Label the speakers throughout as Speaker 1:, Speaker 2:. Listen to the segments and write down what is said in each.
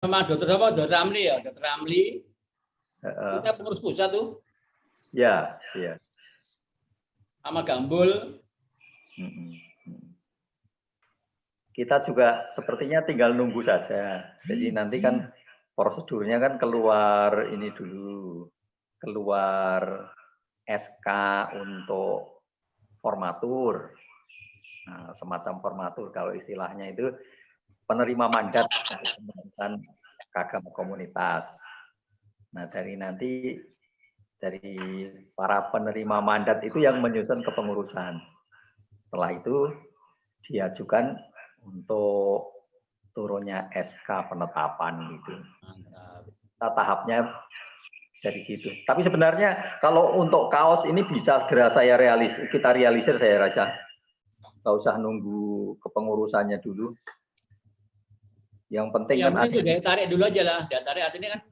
Speaker 1: sama Dokter apa? Dokter Ramli ya, Dokter Ramli. Kita pengurus pusat tuh.
Speaker 2: Ya, ya.
Speaker 1: Sama Gambul.
Speaker 2: Kita juga sepertinya tinggal nunggu saja. Jadi nanti kan prosedurnya kan keluar ini dulu, keluar SK untuk formatur. Nah, semacam formatur kalau istilahnya itu penerima mandat untuk pembentukan keagamaan komunitas. Nah, dari para penerima mandat itu yang menyusun kepengurusan. Setelah itu diajukan untuk turunnya SK penetapan gitu. Kita tahapnya dari situ. Tapi sebenarnya kalau untuk kaos ini bisa segera kita realisir saya rasa. Nggak usah nunggu kepengurusannya dulu. Yang penting
Speaker 1: ya,
Speaker 2: kan
Speaker 1: itu daya tarik dulu aja lah. Daya tarik artinya kan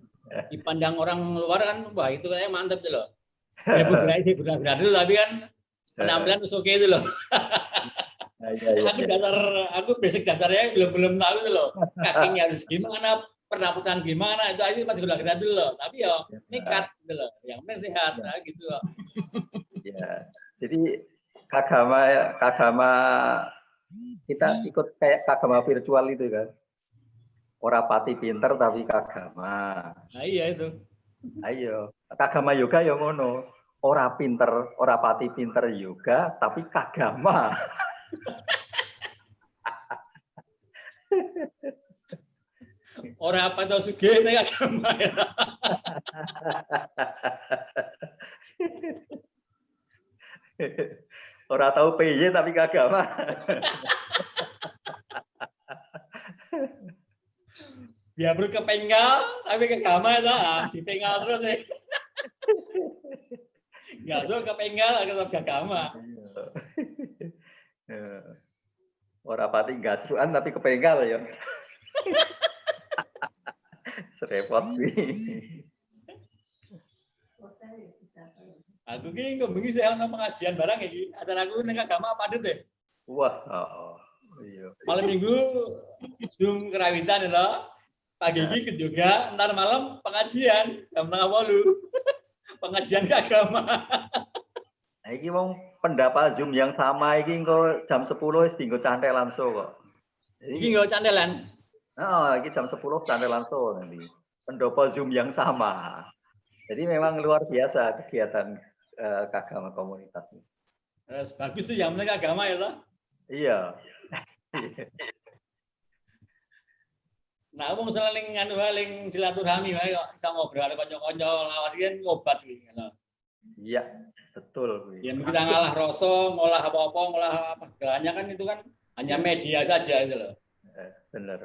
Speaker 1: dipandang orang luar kan, wah itu kayaknya mantep tuh loh. Ya berat dulu, tapi kan penampilan oke itu loh. Aku basic dasarnya belum tahu itu loh. Kakinya harus gimana, pernapasan gimana, itu aja masih gerak dulu loh. Tapi ya nekat gitu loh. Yang penting sehat gitu loh.
Speaker 2: Ya. Jadi kagama kita ikut kayak kagama virtual itu kan. Ora pati pinter tapi kagama.
Speaker 1: Nah iya itu.
Speaker 2: Ayo, kagama yoga ya ngono. Ora pinter, ora pati pinter yoga tapi kagama.
Speaker 1: Ora apa tau sugih nek agama ya.
Speaker 2: Ora tahu PY tapi kagama.
Speaker 1: Ya bro kepenggal tapi kagama itu dipenggal terus sih. Enggak so kepenggal tetap kagama.
Speaker 2: Ora pati gasruan tapi kepenggal ya. Serepot sih.
Speaker 1: Aku ki bengi saya ana pengajian barang iki. Acara aku ning agama padet deh.
Speaker 2: Wah, iya.
Speaker 1: Malam Minggu Zoom kerawitan lho. Pagi iki juga, ntar malam pengajian jam 7:30. Pengajian agama.
Speaker 2: Nah, iki wong pendapat Zoom yang sama iki engko jam 10 wis dienggo cantel langsung kok.
Speaker 1: Iki nggo cantelan.
Speaker 2: Iki jam 10 cantel langsung nanti. Pendopo Zoom yang sama. Jadi memang luar biasa kegiatan keagamaan komunitas ini.
Speaker 1: Bagus tuh yang penting agama ya toh?
Speaker 2: Iya.
Speaker 1: Nah, wong seling ling silaturahmi wae kok iso ngobrol karo kanca-kanca lawas iki kan ngobat kuwi.
Speaker 2: Iya, betul.
Speaker 1: Ya kita ngalah rasa, ngolah apa-apa, ngolah apa segalanya kan itu kan hanya media saja itu loh.
Speaker 2: Benar.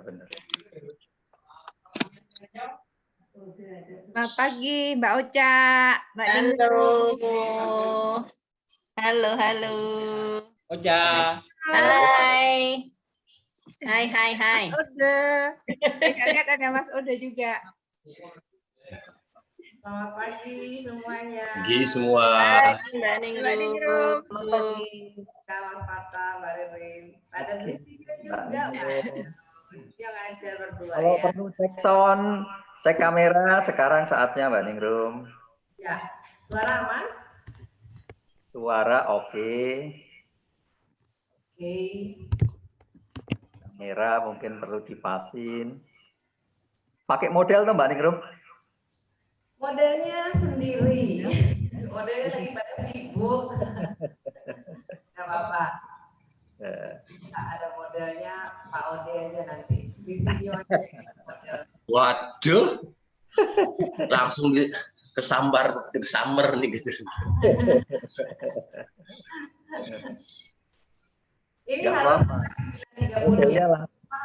Speaker 3: Selamat pagi Mbak Ocha, Mbak
Speaker 4: Halo.
Speaker 1: Ocha.
Speaker 4: Hai.
Speaker 3: Ode. Saya lihat ada Mas Ode juga.
Speaker 5: Selamat pagi semuanya.
Speaker 6: Pagi semua.
Speaker 4: Mbak Ningrum.
Speaker 5: Selamat pagi. Salam kata Mbak Ririn. Ada Jessica juga. Yang ajar berdua
Speaker 2: Kalau
Speaker 5: ya.
Speaker 2: perlu cek sound, cek kamera, sekarang saatnya Mbak Ningrum.
Speaker 5: Ya. Suara aman?
Speaker 2: Suara oke.
Speaker 5: Oke.
Speaker 2: Kamera mungkin perlu dipasin. Pakai model tuh Mbak Ningrum?
Speaker 5: Modelnya sendiri. Modelnya lagi pada sibuk. Gak apa-apa. Ada modelnya Pak Ode aja nanti. Di video aja.
Speaker 6: Waduh. Langsung kesambar nih gitu.
Speaker 5: Ini
Speaker 2: Gak
Speaker 5: harus
Speaker 2: apa-apa. Modelnya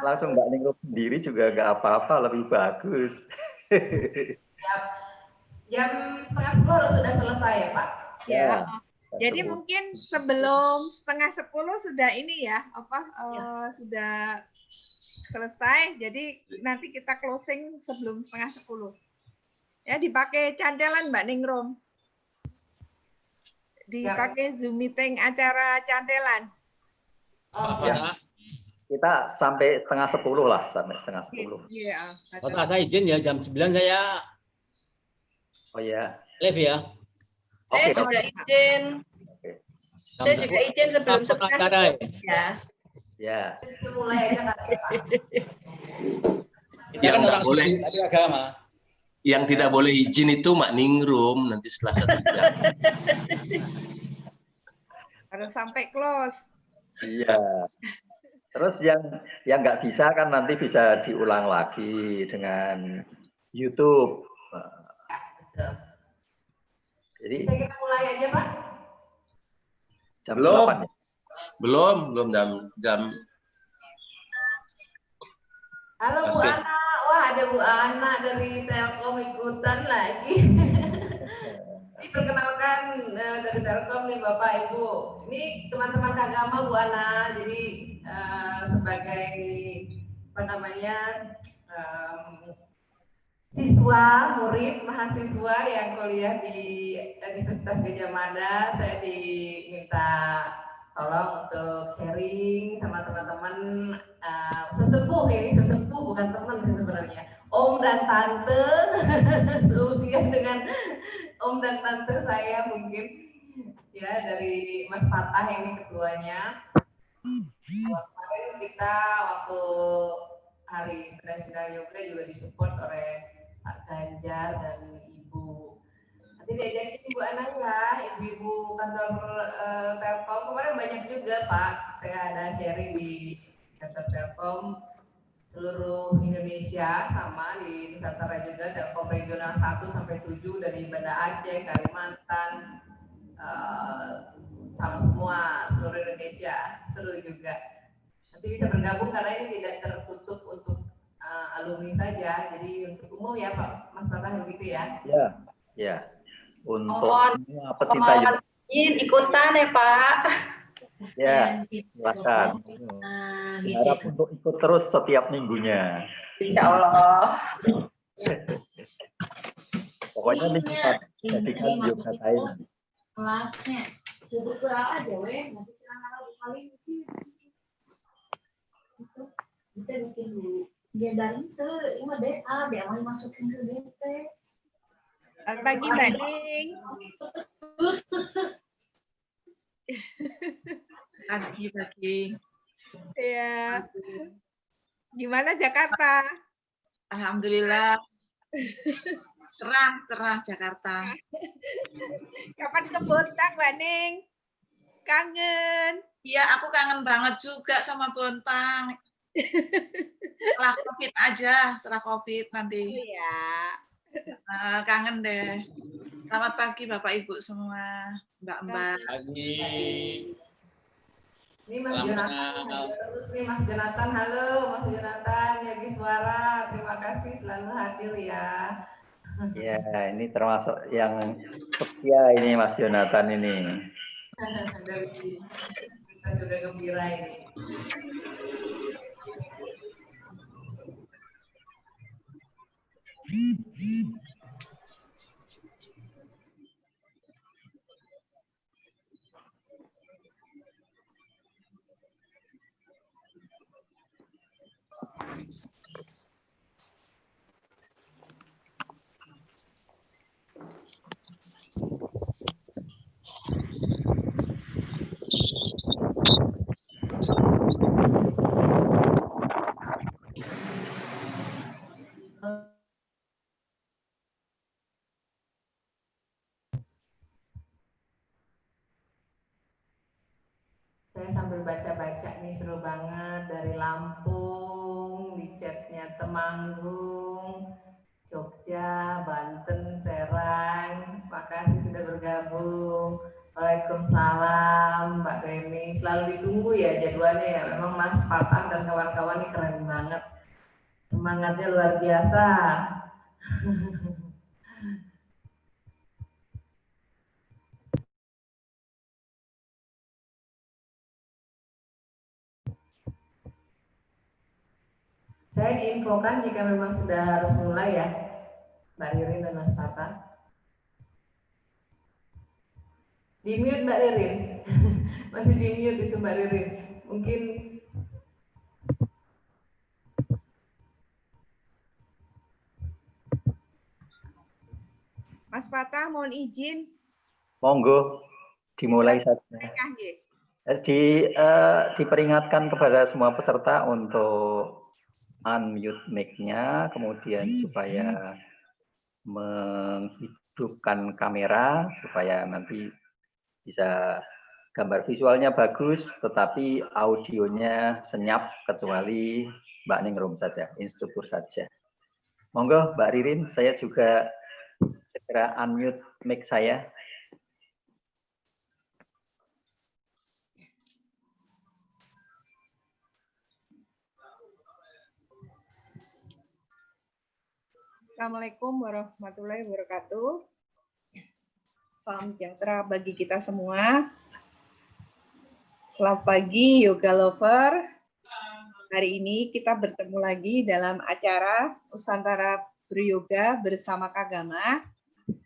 Speaker 2: langsung Mbak Ningrum sendiri juga gak apa-apa, lebih bagus.
Speaker 5: Jam 9:30 harus sudah selesai ya Pak?
Speaker 3: Ya. Jadi mungkin sebelum 9:30 sudah ini ya, sudah selesai. Jadi nanti kita closing sebelum 9:30. Ya, dipakai cantelan Mbak Ningrum. Dipakai Zoom meeting acara cantelan.
Speaker 1: Ya.
Speaker 2: kita sampai setengah 10 lah, sampai setengah 10.
Speaker 3: Iya.
Speaker 1: Kalau saya izin ya jam 9 saya
Speaker 2: Oh ya.
Speaker 1: live ya.
Speaker 4: Saya
Speaker 2: Oke.
Speaker 4: juga izin. Saya juga izin sebelum setengah 10 ya.
Speaker 2: Ya.
Speaker 5: Mulai aja kali ya, Pak.
Speaker 1: Kita
Speaker 6: Yang
Speaker 1: kan
Speaker 6: nggak
Speaker 1: orang
Speaker 6: boleh.
Speaker 1: sibuk, tadi agama.
Speaker 6: Yang tidak boleh izin itu Mak Ningrum nanti setelah 1 jam.
Speaker 3: Harus sampai close.
Speaker 2: Iya. Terus yang nggak bisa kan nanti bisa diulang lagi dengan YouTube.
Speaker 5: Betul.
Speaker 2: Jadi
Speaker 5: Bisa kita mulai aja, Pak?
Speaker 2: jam
Speaker 6: Belum.
Speaker 2: 8 ya?
Speaker 6: Belum jam.
Speaker 5: Halo Bu
Speaker 6: Masih.
Speaker 5: Ana, wah ada Bu Ana dari Telkom ikutan lagi. Ini perkenalkan dari Telkom nih Bapak Ibu. Ini teman-teman Kagama Bu Ana, jadi sebagai apa namanya siswa, murid, mahasiswa yang kuliah di Universitas Gadjah Mada, saya diminta tolong untuk sharing sama teman-teman sesepuh, ini sesepuh bukan teman sih sebenarnya, om dan tante seusia dengan om dan tante saya mungkin ya, dari Mas Fatah ini ketuanya. Kemarin kita waktu Hari Internasional Yoga juga disupport oleh Pak Ganjar dan Ibu. Nanti diajakin Ibu Ana ya, ibu-ibu kantor Telkom. Kemarin banyak juga Pak, saya ada sharing di kantor Telkom seluruh Indonesia, sama di Nusantara juga, Telkom regional 1 sampai 7 dari Banda Aceh, Kalimantan, sama semua seluruh Indonesia, seru juga. Nanti bisa bergabung karena ini tidak tertutup untuk alumni saja, jadi untuk umum ya Pak Mas Fatah begitu ya?
Speaker 2: Ya, ya. Untuk
Speaker 4: Mohon
Speaker 2: semua pecinta yoga.
Speaker 4: ikutan ya Pak.
Speaker 2: Ya, silakan. Harap untuk ikut terus setiap minggunya.
Speaker 4: Insya Allah.
Speaker 2: Pokoknya ini kita jadikan yoga Thailand.
Speaker 7: Kelasnya cukup kurang aja weh, nanti kalau kali sih itu kita bikin dulu dia dari itu ini dia mau masukin ke DT.
Speaker 3: Selamat pagi Mbak Ning.
Speaker 7: Pagi.
Speaker 3: Ya. Gimana Jakarta?
Speaker 7: Alhamdulillah. Cerah Jakarta.
Speaker 3: Kapan ke Bontang Mbak Ning? Kangen.
Speaker 7: Iya, aku kangen banget juga sama Bontang. Setelah COVID nanti.
Speaker 3: Iya.
Speaker 7: Kangen deh. Selamat pagi Bapak Ibu semua, Mbak-mbak.
Speaker 1: Pagi.
Speaker 5: Ini Mas Jonathan, terus nih Mas Jonathan, halo Mas Jonathan, Yagi Suara, terima kasih selalu hadir ya.
Speaker 2: Ya, ini termasuk yang setia ini Mas Jonathan ini.
Speaker 5: Dari kita sudah gembira ini. Saya sambil baca-baca nih, seru banget, dari Lampung, di chatnya Temanggung, Jogja, Banten, Serang. Makasih sudah bergabung. Waalaikumsalam Mbak Reni. Selalu ditunggu ya jadwalnya ya. Memang Mas Fatah dan kawan-kawan ini keren banget. Semangatnya luar biasa. Saya diinfokan jika memang sudah harus mulai ya, Mbak Ririn dan Mas Fatah. Di mute Mbak Ririn, masih di mute itu Mbak Ririn. Mungkin
Speaker 3: Mas Fatah mohon izin.
Speaker 2: Monggo dimulai saja.
Speaker 3: Mereka, nggih.
Speaker 2: Diperingatkan kepada semua peserta untuk unmute mic-nya, kemudian supaya menghidupkan kamera supaya nanti bisa gambar visualnya bagus, tetapi audionya senyap kecuali Mbak Ningrum saja, instruktur saja. Monggo Mbak Ririn, saya juga segera unmute mic saya.
Speaker 3: Assalamualaikum warahmatullahi wabarakatuh. Salam sejahtera bagi kita semua. Selamat pagi Yoga Lover. Hari ini kita bertemu lagi dalam acara Nusantara Beryoga bersama Kagama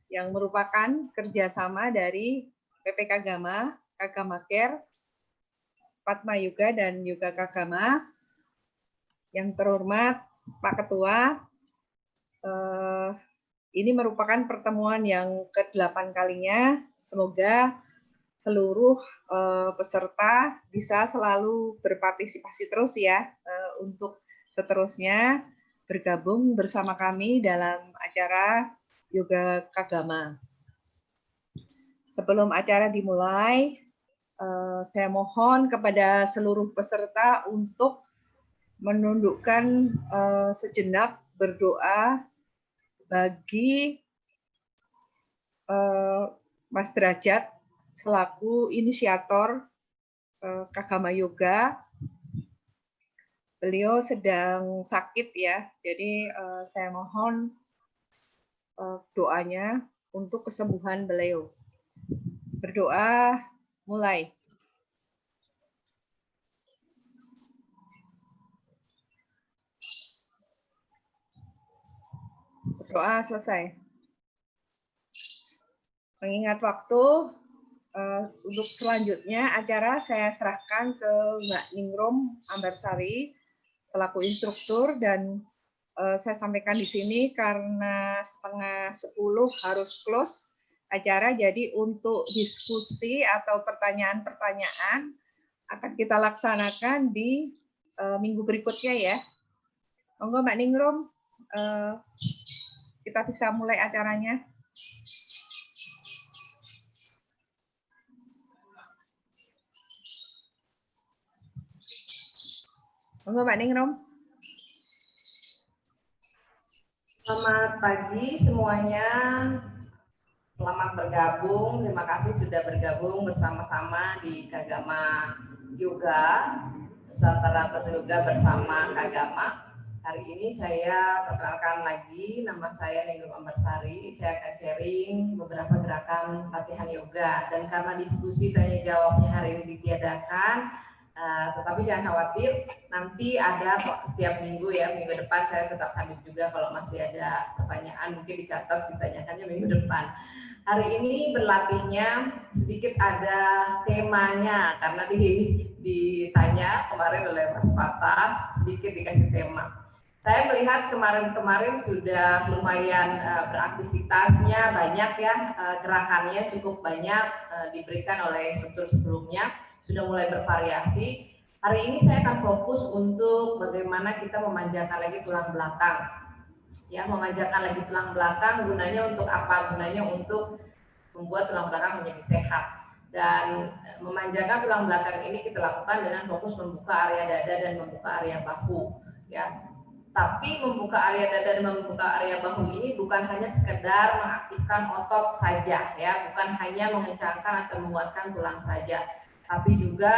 Speaker 3: yang merupakan kerjasama dari PP Kagama, Kagama Care, Padma Yoga dan Yoga Kagama. Yang terhormat Pak Ketua, ini merupakan pertemuan yang ke-8 kalinya. Semoga seluruh peserta bisa selalu berpartisipasi terus ya untuk seterusnya bergabung bersama kami dalam acara Yoga Kagama. Sebelum acara dimulai, saya mohon kepada seluruh peserta untuk menundukkan sejenak berdoa bagi Mas Derajat selaku inisiator Kagama Yoga. Beliau sedang sakit ya, jadi saya mohon doanya untuk kesembuhan beliau. Berdoa mulai. Berdoa selesai. Mengingat waktu, untuk selanjutnya acara saya serahkan ke Mbak Ningrum Ambarsari selaku instruktur, dan saya sampaikan di sini karena 9:30 harus close acara, jadi untuk diskusi atau pertanyaan-pertanyaan akan kita laksanakan di minggu berikutnya ya. Monggo Mbak Ningrum, kita bisa mulai acaranya. Monggo Mbak Ningrum.
Speaker 5: Selamat pagi semuanya. Selamat bergabung. Terima kasih sudah bergabung bersama-sama di Kagama Yoga, Nusantara Beryoga bersama Kagama. Hari ini saya perkenalkan lagi, nama saya Ningrum Ambarsari. Saya akan sharing beberapa gerakan latihan yoga, dan karena diskusi tanya jawabnya hari ini ditiadakan, tetapi jangan khawatir, nanti ada setiap minggu ya, minggu depan saya tetap hadir juga kalau masih ada pertanyaan, mungkin dicatat ditanyakannya minggu depan. Hari ini berlatihnya sedikit ada temanya, karena ditanya kemarin oleh Mas Fatah, sedikit dikasih tema. Saya melihat kemarin-kemarin sudah lumayan beraktivitasnya banyak ya, gerakannya cukup banyak diberikan oleh struktur sebelumnya, sudah mulai bervariasi. Hari ini saya akan fokus untuk bagaimana kita memanjakan lagi tulang belakang. Ya, memanjakan lagi tulang belakang gunanya untuk apa? Gunanya untuk membuat tulang belakang menjadi sehat. Dan memanjakan tulang belakang ini kita lakukan dengan fokus membuka area dada dan membuka area bahu. Ya. Tapi membuka area dada dan membuka area bahu ini bukan hanya sekedar mengaktifkan otot saja, ya, bukan hanya mengencangkan atau menguatkan tulang saja, tapi juga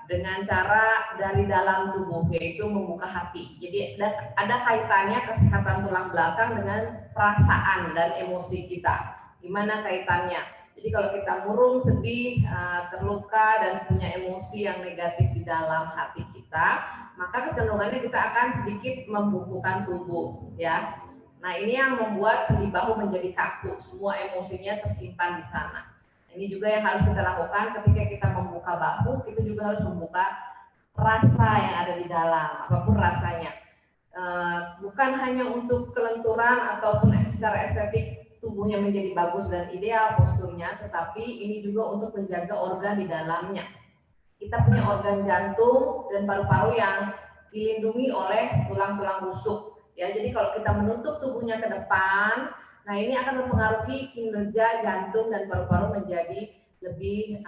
Speaker 5: dengan cara dari dalam tubuh, yaitu membuka hati. Jadi ada kaitannya kesehatan tulang belakang dengan perasaan dan emosi kita. Gimana kaitannya? Jadi kalau kita murung, sedih, terluka, dan punya emosi yang negatif di dalam hati kita, maka kecenderungannya kita akan sedikit membukukan tubuh, ya. Nah, ini yang membuat sendi bahu menjadi kaku, semua emosinya tersimpan di sana. Ini juga yang harus kita lakukan ketika kita membuka bahu, kita juga harus membuka rasa yang ada di dalam, apapun rasanya. Bukan hanya untuk kelenturan ataupun secara estetik tubuh tubuhnya menjadi bagus dan ideal posturnya, tetapi ini juga untuk menjaga organ di dalamnya. Kita punya organ jantung dan paru-paru yang dilindungi oleh tulang-tulang rusuk. Ya, jadi kalau kita menutup tubuhnya ke depan, nah ini akan mempengaruhi kinerja jantung dan paru-paru menjadi lebih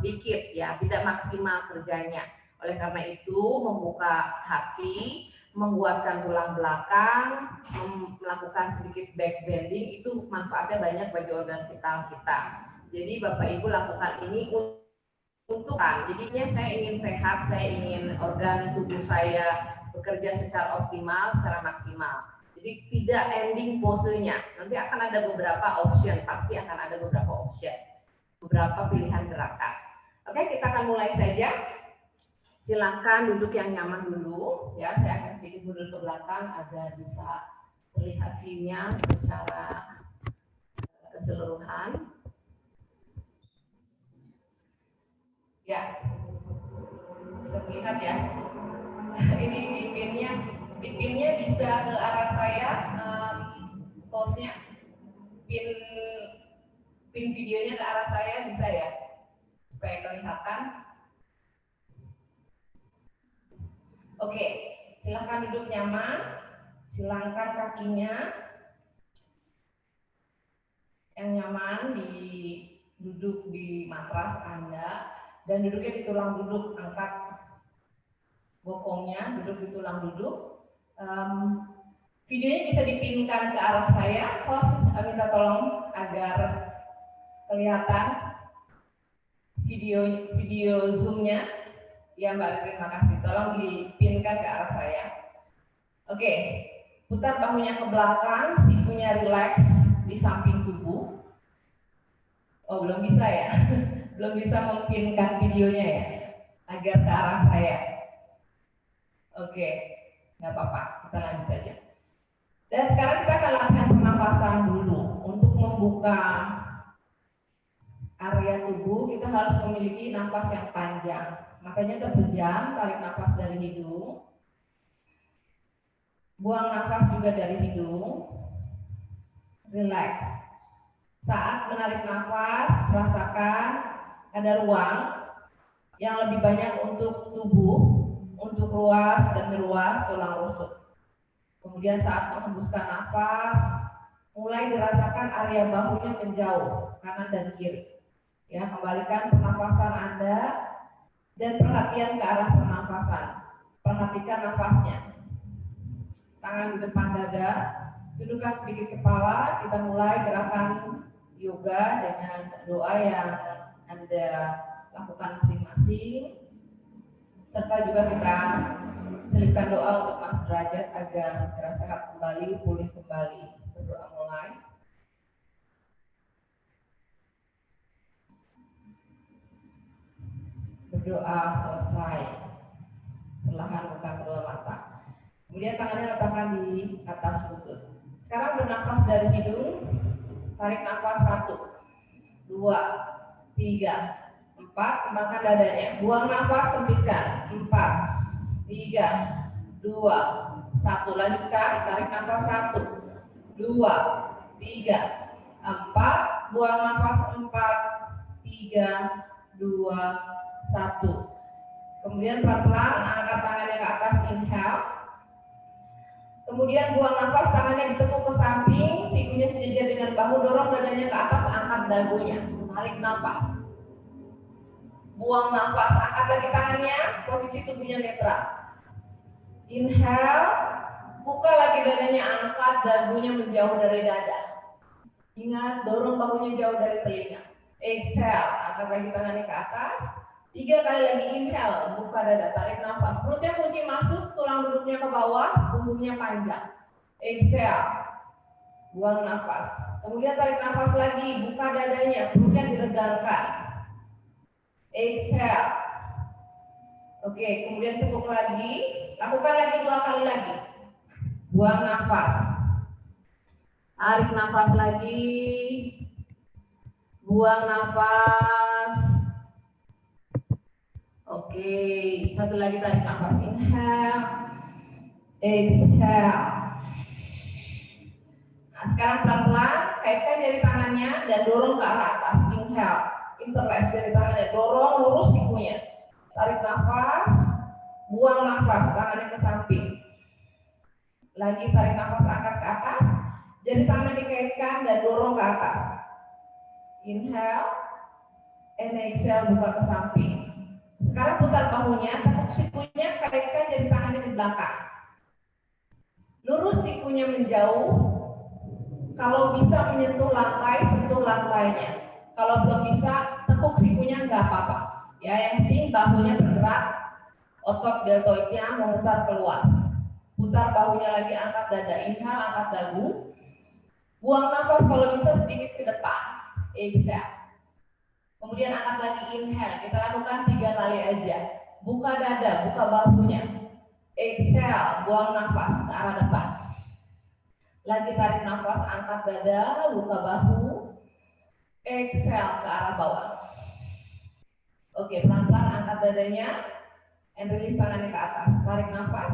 Speaker 5: sedikit, ya, tidak maksimal kerjanya. Oleh karena itu, membuka hati, menguatkan tulang belakang, melakukan sedikit back bending, itu manfaatnya banyak bagi organ vital kita. Jadi Bapak Ibu lakukan ini untuk jadinya saya ingin sehat, saya ingin organ tubuh saya bekerja secara optimal, secara maksimal. Jadi tidak ending posenya. Nanti akan ada beberapa option, pasti akan ada beberapa option, beberapa pilihan gerakan. Oke, kita akan mulai saja. Silakan duduk yang nyaman dulu, ya. Saya akan sedikit mundur ke belakang agar bisa terlihat view-nya secara keseluruhan. Ya, bisa terlihat ya. Ini pinnya bisa ke arah saya, pose-nya, pin videonya ke arah saya bisa ya, supaya kelihatan. Oke, silahkan duduk nyaman, silangkan kakinya yang nyaman duduk di matras Anda dan duduknya di tulang duduk, angkat bokongnya, duduk di tulang duduk. Videonya bisa dipinkan ke arah saya, host minta tolong agar kelihatan video zoomnya. Ya Mbak Rin, terima kasih. Tolong dipinkan ke arah saya. Oke, putar bahunya ke belakang, sikunya rileks di samping tubuh. Oh, belum bisa ya? Belum bisa mempinkan videonya ya? Agar ke arah saya. Oke, nggak apa-apa, kita lanjut aja. Dan sekarang kita akan latihan pernapasan dulu. Untuk membuka area tubuh, kita harus memiliki napas yang panjang. Matanya terpejam, tarik nafas dari hidung. Buang nafas juga dari hidung. Relax. Saat menarik nafas, rasakan ada ruang yang lebih banyak untuk tubuh, untuk ruas dan meruas tulang rusuk. Kemudian saat menghembuskan nafas, mulai dirasakan area bahunya menjauh kanan dan kiri. Ya, kembalikan pernapasan Anda dan perhatian ke arah pernapasan. Perhatikan nafasnya. Tangan di depan dada, tundukkan sedikit kepala. Kita mulai gerakan yoga dengan doa yang Anda lakukan masing-masing. Serta juga kita selipkan doa untuk Mas Derajat agar segera sehat kembali, pulih kembali. Berdoa mulai. Berdoa selesai. Perlahan buka kedua mata. Kemudian tangannya letakkan di atas lutut. Sekarang bernafas dari hidung. Tarik nafas 1, 2, 3, 4. Kembangkan dadanya. Buang nafas, tempiskan. 4, 3, 2, 1. Lanjutkan. Tarik nafas 1, 2, 3, 4. Buang nafas 4, 3, 2, 1. Kemudian pelan-pelan angkat tangannya ke atas, inhale. Kemudian buang nafas, tangannya ditekuk ke samping, sikunya sejajar dengan bahu, dorong dadanya ke atas, angkat dagunya. Tarik nafas. Buang nafas, angkat lagi tangannya, posisi tubuhnya netral. Inhale, buka lagi dadanya, angkat dagunya menjauh dari dada. Ingat, dorong bahunya jauh dari telinga. Exhale, angkat lagi tangannya ke atas. 3 kali lagi inhale, buka dada, tarik nafas. Perutnya kunci masuk, tulang duduknya ke bawah, punggungnya panjang. Exhale, buang nafas. Kemudian tarik nafas lagi, buka dadanya, perutnya diregangkan. Exhale. Oke, kemudian tekuk lagi, lakukan lagi 2 kali lagi. Buang nafas. Tarik nafas lagi. Buang nafas. Oke, satu lagi tarik nafas, inhale, exhale. Nah, sekarang pelan-pelan kaitkan jari tangannya dan dorong ke arah atas. Inhale, interlace jari tangannya, dorong lurus sikunya. Tarik nafas, buang nafas, tangannya ke samping. Lagi tarik nafas, angkat ke atas, jari tangan dikaitkan dan dorong ke atas. Inhale, and exhale, buka ke samping. Sekarang putar bahunya, tekuk sikunya, kaitkan jari tangannya di belakang. Lurus sikunya menjauh. Kalau bisa menyentuh lantai, sentuh lantainya. Kalau belum bisa, tekuk sikunya nggak apa-apa. Ya, yang penting bahunya bergerak, otot deltoidnya memutar keluar. Putar bahunya lagi, angkat dada, inhale, angkat dagu. Buang nafas kalau bisa sedikit ke depan. Exhale. Kemudian angkat lagi, inhale. Kita lakukan 3 kali aja. Buka dada, buka bahunya. Exhale, buang nafas ke arah depan. Lagi tarik nafas, angkat dada, buka bahu. Exhale ke arah bawah. Oke, pelan-pelan angkat dadanya. And release tangannya ke atas. Tarik nafas.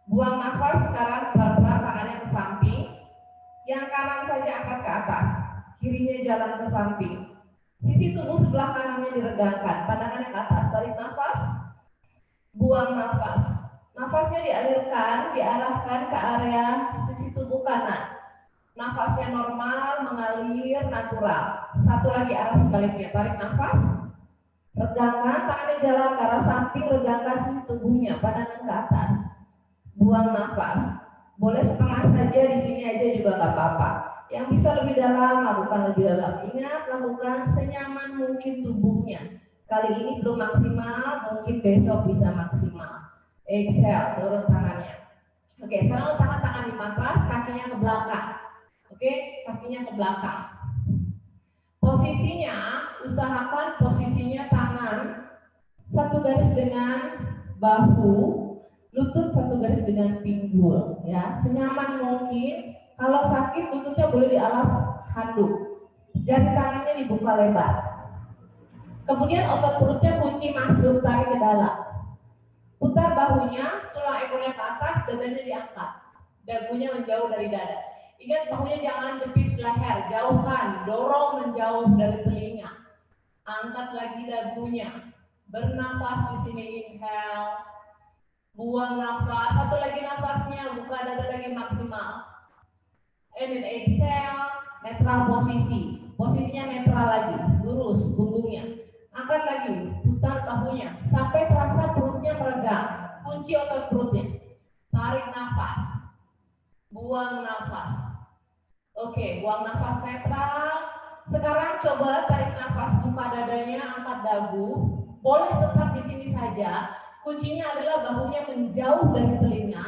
Speaker 5: Buang nafas, sekarang pelan-pelan tangannya ke samping. Yang kanan saja angkat ke atas. Kirinya jalan ke samping. Sisi tubuh sebelah kanannya diregangkan. Pandangannya ke atas. Tarik nafas. Buang nafas. Nafasnya dialirkan, diarahkan ke area sisi tubuh kanan. Nafasnya normal, mengalir, natural. Satu lagi arah sebaliknya. Tarik nafas. Regangkan, tangannya jalan ke arah samping, regangkan sisi tubuhnya, pandangan ke atas. Buang nafas. Boleh setengah saja, di sini aja juga nggak apa-apa. Yang bisa lebih dalam, lakukan lebih dalam. Ingat, lakukan senyaman mungkin tubuhnya. Kali ini belum maksimal, mungkin besok bisa maksimal. Exhale, turun tangannya. Oke, sekarang letakkan tangan di matras, kakinya ke belakang. Oke, kakinya ke belakang. Posisinya, usahakan posisinya tangan satu garis dengan bahu, lutut satu garis dengan pinggul. Ya, senyaman mungkin. Kalau sakit, lututnya boleh di alas handuk. Jari tangannya dibuka lebar. Kemudian otot perutnya kunci masuk, tarik ke dalam. Putar bahunya, tulang ekornya ke atas, dadanya diangkat. Dagunya menjauh dari dada. Ingat, bahunya jangan jepit leher, jauhkan, dorong menjauh dari telinga. Angkat lagi dagunya. Bernafas di sini, inhale. Buang nafas, satu lagi nafasnya, buka dada lagi maksimal. And then exhale, netral posisi. Posisinya netral lagi, lurus punggungnya. Angkat lagi, putar bahunya sampai terasa perutnya meregang. Kunci otot perutnya. Tarik nafas. Buang nafas. Oke, buang nafas netral. Sekarang coba tarik nafas, buka dadanya, angkat dagu. Boleh tetap di sini saja. Kuncinya adalah bahunya menjauh dari telinga.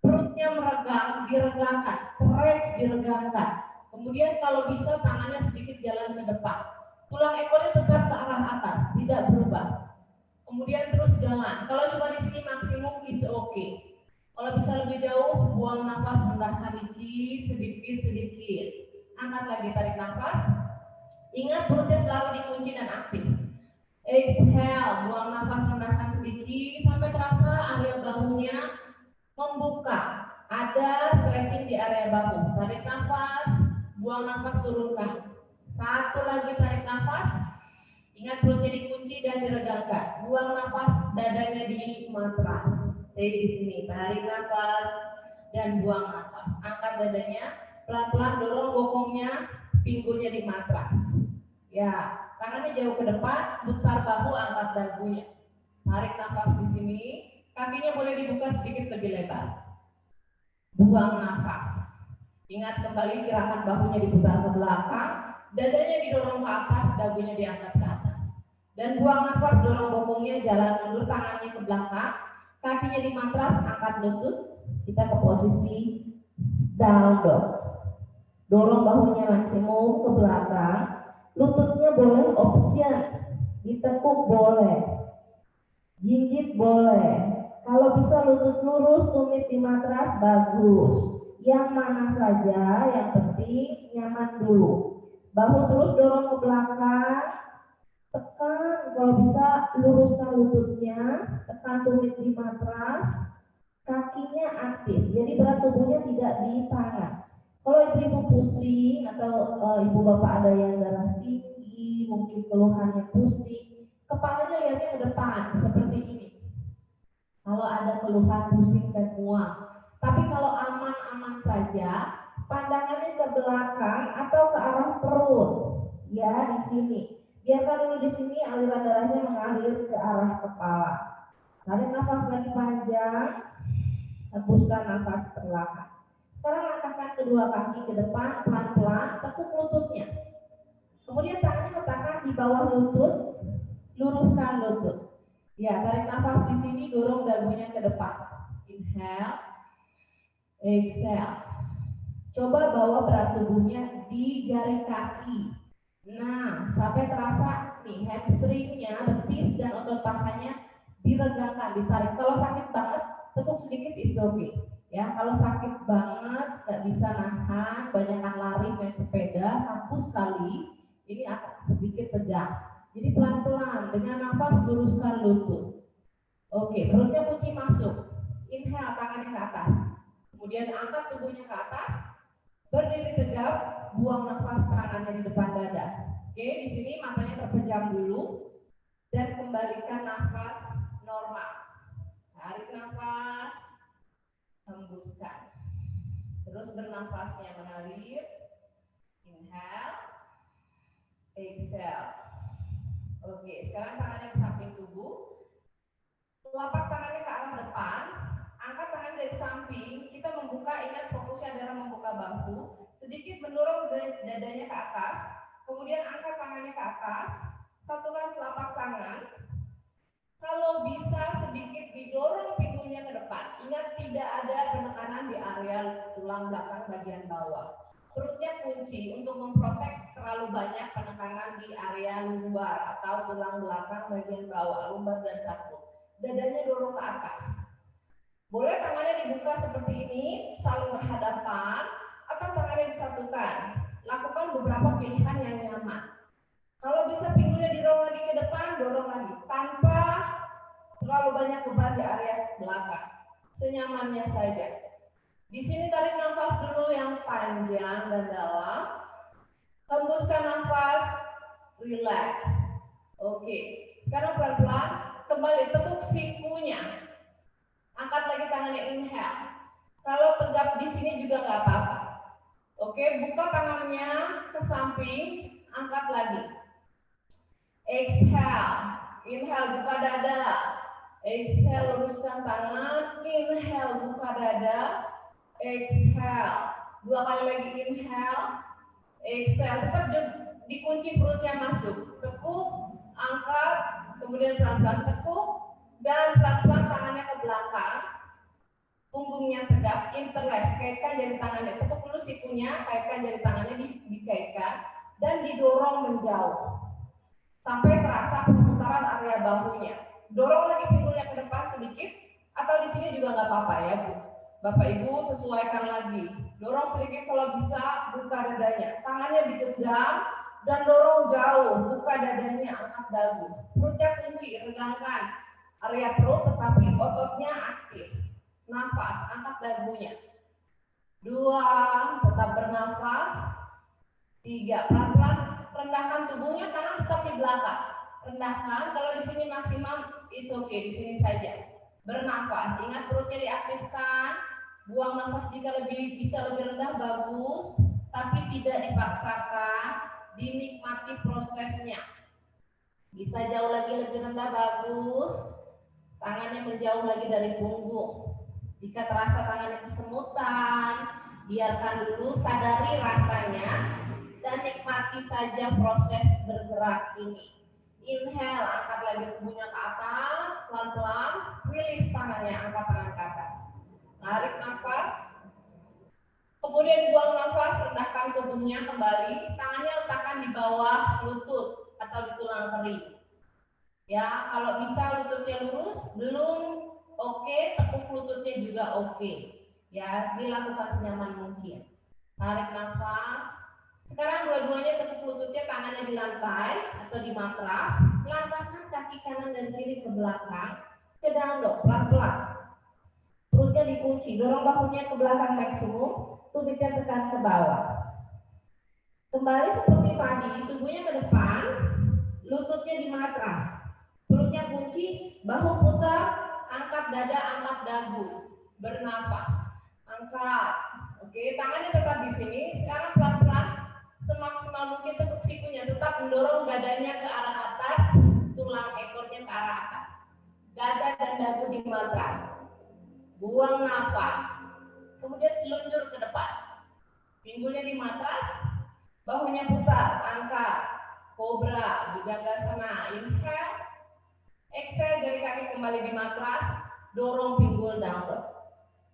Speaker 5: Perutnya meregang, diregangkan. Stretch, diregangkan. Kemudian kalau bisa tangannya sedikit jalan ke depan. Tulang ekornya tetap ke arah atas, tidak berubah. Kemudian terus jalan. Kalau cuma di sini maksimum, it's okay. Kalau bisa lebih jauh, buang nafas, rendahkan sedikit. Angkat lagi, tarik nafas. Ingat perutnya selalu dikunci dan aktif. Exhale, buang nafas, rendahkan sedikit sampai terasa area bahunya membuka. Ada stretching di area bahu. Tarik nafas, buang nafas, turunkan. Satu lagi, tarik nafas. Ingat perutnya dikunci dan diregangkan. Buang nafas, dadanya di matras. Stay di sini. Tarik nafas dan buang nafas. Angkat dadanya, pelan-pelan dorong bokongnya, pinggulnya di matras. Ya, tangannya jauh ke depan, putar bahu, angkat dagunya. Tarik nafas di sini. Kakinya boleh dibuka sedikit lebih lebar. Buang nafas. Ingat kembali gerakan bahunya diputar ke belakang. Dadanya didorong ke atas, dagunya diangkat ke atas. Dan buang nafas, dorong bokongnya, jalan mundur, tangannya ke belakang, kakinya di matras, angkat lutut, kita ke posisi down dog. Dorong bahunya maksimum ke belakang, lututnya boleh option, ditekuk boleh, jinjit boleh. Kalau bisa lutut lurus, tumit di matras, bagus. Yang mana saja, yang penting nyaman dulu. Bahu terus dorong ke belakang, tekan, kalau bisa luruskan lututnya, tekan tumit di matras, kakinya aktif, jadi berat tubuhnya tidak di tangan.
Speaker 8: Kalau ibu-ibu pusing atau ibu bapak ada yang darah tinggi, mungkin keluhannya pusing, kepalanya lihatnya ke depan seperti ini. Kalau ada keluhan pusing dan mual. Tapi kalau aman-aman saja, pandangannya ke belakang atau ke arah perut. Ya, di sini. Biarkan dulu di sini aliran darahnya mengalir ke arah kepala. Tarik nafas lagi panjang, hembuskan nafas perlahan. Sekarang langkahkan kedua kaki ke depan, pelan-pelan, tekuk lututnya. Kemudian tangannya letakkan di bawah lutut, luruskan lutut. Ya, tarik nafas di sini, dorong dagunya ke depan. Inhale, exhale. Coba bawa berat tubuhnya di jari kaki. Nah, sampai terasa nih hamstringnya, betis dan otot pahanya diregangkan, ditarik. Kalau sakit banget, tekuk sedikit, it's okay. Ya, kalau sakit banget, nggak bisa nahan, banyakan lari main sepeda, mampu sekali, ini akan sedikit tegang. Jadi pelan-pelan, dengan nafas luruskan lutut. Oke, perutnya kunci masuk. Inhale, tangannya ke atas. Kemudian angkat tubuhnya ke atas. Berdiri tegap, buang nafas tangannya di depan dada. Oke, di sini matanya terpejam dulu. Dan kembalikan nafas normal. Tarik nafas, hembuskan. Terus bernafasnya mengalir. Inhale, exhale. Oke, sekarang tangannya ke samping tubuh. Telapak tangannya ke arah depan. Angkat tangan dari samping. Kita membuka, ingat fokusnya adalah membuka bahu. Sedikit mendorong dadanya ke atas. Kemudian angkat tangannya ke atas. Satukan telapak tangan. Kalau bisa sedikit didorong pinggulnya ke depan. Ingat tidak ada penekanan di area tulang belakang bagian bawah. Perutnya kunci untuk memprotek terlalu banyak penekanan di area lumbar atau tulang belakang bagian bawah, lumbar dan sacrum. Dadanya dorong ke atas. Boleh tangannya dibuka seperti ini, saling berhadapan, atau tangannya disatukan. Lakukan beberapa pilihan yang nyaman. Kalau bisa pinggulnya didorong lagi ke depan, dorong lagi. Tanpa terlalu banyak beban di area belakang. Senyamannya saja. Di sini tarik nafas dulu yang panjang dan dalam. Hembuskan nafas, relax. Oke, sekarang pelan-pelan kembali tekuk sikunya. Angkat lagi tangannya, inhale. Kalau tegap di sini juga nggak apa-apa. Oke, buka tangannya ke samping, angkat lagi. Exhale, inhale, buka dada. Exhale, luruskan tangan. Inhale, buka dada. Exhale, 2 kali lagi inhale, exhale, tetap dikunci perutnya masuk, tekuk, angkat, kemudian pelan-pelan tekuk, dan pelan-pelan tangannya ke belakang, punggungnya tegap, interlace, kaitkan jari tangannya, tekuk dulu sikunya, kaitkan jari tangannya, dikaitkan, dan didorong menjauh, sampai terasa perputaran area bahunya. Dorong lagi pinggulnya ke depan sedikit, atau di sini juga nggak apa-apa ya Bu. Bapak Ibu sesuaikan lagi. Dorong sedikit kalau bisa, buka dadanya. Tangannya digenggam dan dorong jauh, buka dadanya, angkat dagu. Perutnya kunci, regangkan area perut tetapi ototnya aktif. Nafas, angkat dagunya. 2, tetap bernafas. 3, pelan-pelan rendahkan tubuhnya, tangan tetap di belakang. Rendahkan, kalau di sini maksimum, it's okay, di sini saja. Bernafas, ingat perutnya diaktifkan, buang nafas jika bisa lebih rendah bagus, tapi tidak dipaksakan, dinikmati prosesnya. Bisa jauh lagi lebih rendah bagus, tangannya menjauh lagi dari punggung. Jika terasa tangannya kesemutan, biarkan dulu, sadari rasanya, dan nikmati saja proses bergerak ini. Inhale, angkat lagi tubuhnya ke atas, pelan-pelan, release tangannya, angkat tangan ke atas. Tarik nafas, kemudian buang nafas, rendahkan tubuhnya kembali, tangannya letakkan di bawah lutut atau di tulang kering. Ya, kalau bisa lututnya lurus, belum oke, tekuk lututnya juga oke. Ya, dilakukan senyaman mungkin. Tarik nafas. Sekarang dua-duanya tekuk lututnya, tangannya di lantai atau di matras. Langkahkan kaki kanan dan kiri ke belakang, ke download pelan-pelan. Perutnya lututnya dikunci, dorong bahunya ke belakang maksimum, tumitnya tekan ke bawah. Kembali seperti tadi, tubuhnya ke depan, lututnya di matras, perutnya kunci, bahu putar, angkat dada, angkat dagu, bernapas, angkat. Oke, tangannya tetap di sini. Sekarang pelan-pelan, semaksimal mungkin tekuk sikunya, tetap mendorong dadanya ke arah atas, tulang ekornya ke arah atas. Dada dan dagu di matras. Buang nafas. Kemudian seluncur ke depan. Pinggulnya di matras, bahunya putar, angkat. Kobra, Bhujangasana, inhale. Exhale, jari kaki kembali di matras, dorong pinggul downward.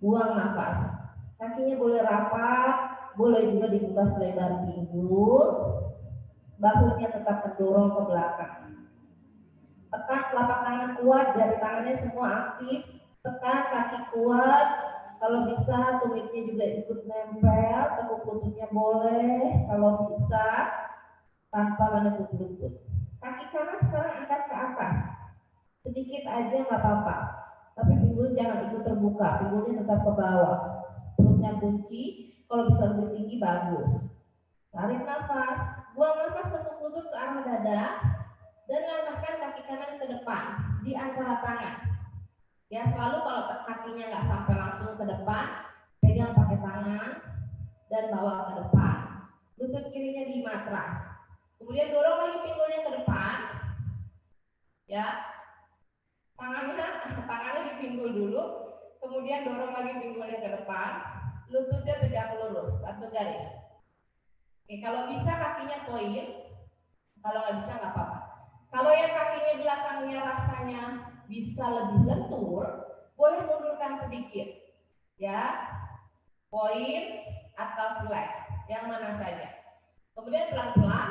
Speaker 8: Buang nafas. Kakinya boleh rapat, boleh juga dibuka selebar pinggul. Bahunya tetap mendorong ke belakang. Tekan telapak tangan kuat, jari tangannya semua aktif. Tekan kaki kuat. Kalau bisa tumitnya juga ikut nempel, tekuk lututnya boleh. Kalau bisa tanpa menekuk lutut. Kaki kanan sekarang angkat ke atas. Sedikit aja nggak apa-apa. Tapi pinggul jangan ikut terbuka, pinggulnya tetap ke bawah. Perutnya kunci, kalau bisa lebih tinggi bagus. Tarik nafas, buang nafas tekuk lutut ke arah dada. Dan langkahkan kaki kanan ke depan di antara tangan. Ya, selalu kalau kakinya nggak sampai langsung ke depan, pegang pakai tangan dan bawa ke depan. Lutut kirinya di matras. Kemudian dorong lagi pinggulnya ke depan. Ya, tangannya di pinggul dulu. Kemudian dorong lagi pinggulnya ke depan. Lututnya tegak lurus, satu garis. Oke, kalau bisa kakinya poin. Kalau nggak bisa nggak apa-apa. Kalau yang kakinya belakangnya rasanya bisa lebih lentur, boleh mundurkan sedikit, ya, poin atau flex, yang mana saja. Kemudian pelan-pelan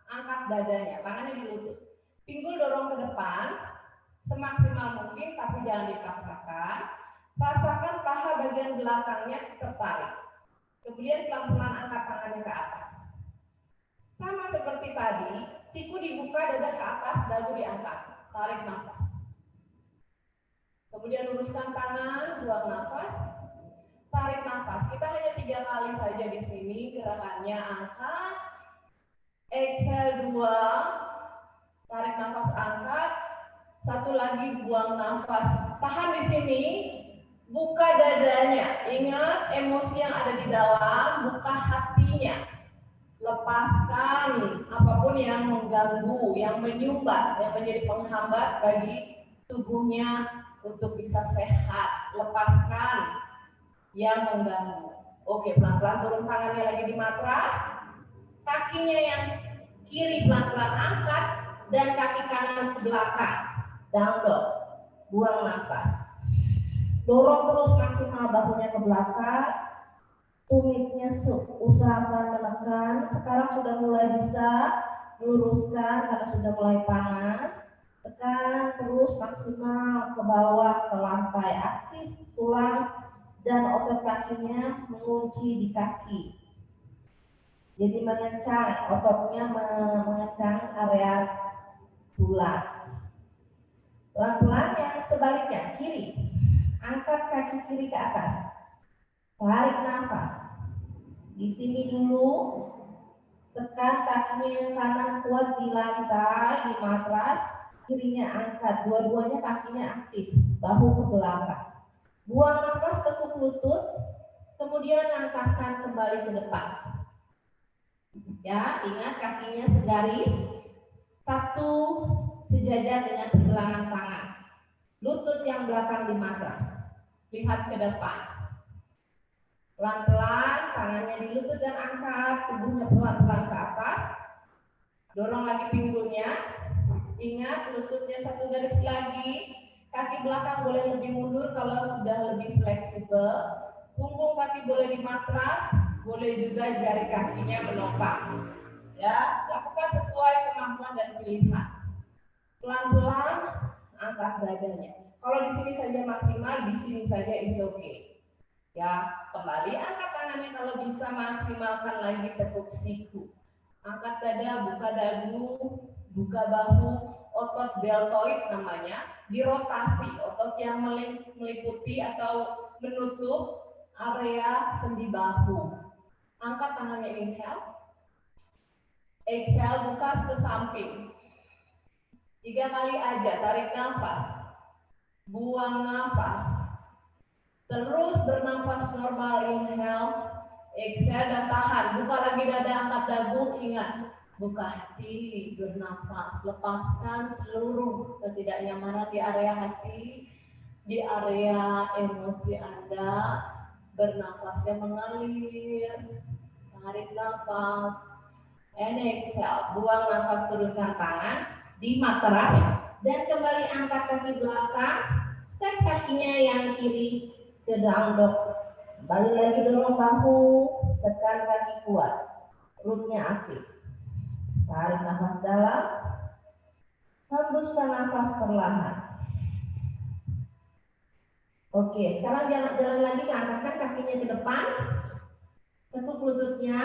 Speaker 8: angkat dadanya, tangannya di lutut, pinggul dorong ke depan, semaksimal mungkin, tapi jangan dipaksakan. Rasakan paha bagian belakangnya tertarik. Kemudian pelan-pelan angkat tangannya ke atas. Sama seperti tadi, siku dibuka, dada ke atas, dagu diangkat. Tarik nafas. Kemudian luruskan tangan, buang nafas. Tarik nafas. Kita hanya 3 kali saja di sini gerakannya. Angkat. Exhale 2. Tarik nafas, angkat. 1 lagi, buang nafas. Tahan di sini. Buka dadanya. Ingat emosi yang ada di dalam, buka hatinya. Lepaskan apapun yang mengganggu, yang menyumbat, yang menjadi penghambat bagi tubuhnya untuk bisa sehat. Lepaskan yang mengganggu. Oke, pelan-pelan turun tangannya lagi di matras. Kakinya yang kiri pelan-pelan angkat dan kaki kanan ke belakang. Down dog. Buang nafas. Dorong terus maksimal bahunya ke belakang. Tumitnya usahakan menekan. Sekarang sudah mulai bisa meluruskan karena sudah mulai panas. Tekan terus maksimal ke bawah, ke lantai. Aktif tulang dan otot kakinya mengunci di kaki. Jadi mengencang, ototnya mengencang area tulang. Pelan-pelan yang sebaliknya, kiri. Angkat kaki kiri ke atas. Tarik nafas. Di sini dulu. Tekan kakinya yang kanan kuat di lantai, di matras. Kirinya angkat. Dua-duanya kakinya aktif. Bahu ke belakang. Buang nafas, tekuk lutut. Kemudian langkahkan kembali ke depan. Ya, ingat kakinya segaris. Satu sejajar dengan pergelangan tangan. Lutut yang belakang di matras. Lihat ke depan. Pelan-pelan, tangannya di lutut dan angkat, tubuhnya pelan-pelan ke atas. Dorong lagi pinggulnya. Ingat, lututnya satu garis lagi. Kaki belakang boleh lebih mundur kalau sudah lebih fleksibel. Punggung kaki boleh di matras, boleh juga jari kakinya menopang. Ya, lakukan sesuai kemampuan dan pilihan. Pelan-pelan, angkat dadanya. Kalau di sini saja maksimal, di sini saja it's okay. Ya, kembali angkat tangannya kalau bisa, maksimalkan lagi tekuk siku. Angkat dada, buka dagu, buka bahu, otot deltoid namanya, dirotasi, otot yang meliputi atau menutup area sendi bahu. Angkat tangannya, inhale. Exhale, buka ke samping. 3 kali aja, tarik nafas. Buang nafas. Terus bernafas normal, inhale. Exhale dan tahan. Buka lagi dada, angkat dagu, ingat. Buka hati, bernafas. Lepaskan seluruh ketidaknyamanan di area hati, di area emosi Anda. Bernafasnya mengalir. Tarik nafas. And exhale. Buang nafas, turunkan tangan di matras. Dan kembali angkat kaki belakang. Step kakinya yang kiri ke down dog. Balik lagi, dorong bahu, tekan kaki kuat, rootnya aktif. Tarik nafas dalam, hembuskan nafas perlahan. Oke, sekarang jalan lagi, angkatkan kakinya ke depan, tekuk lututnya,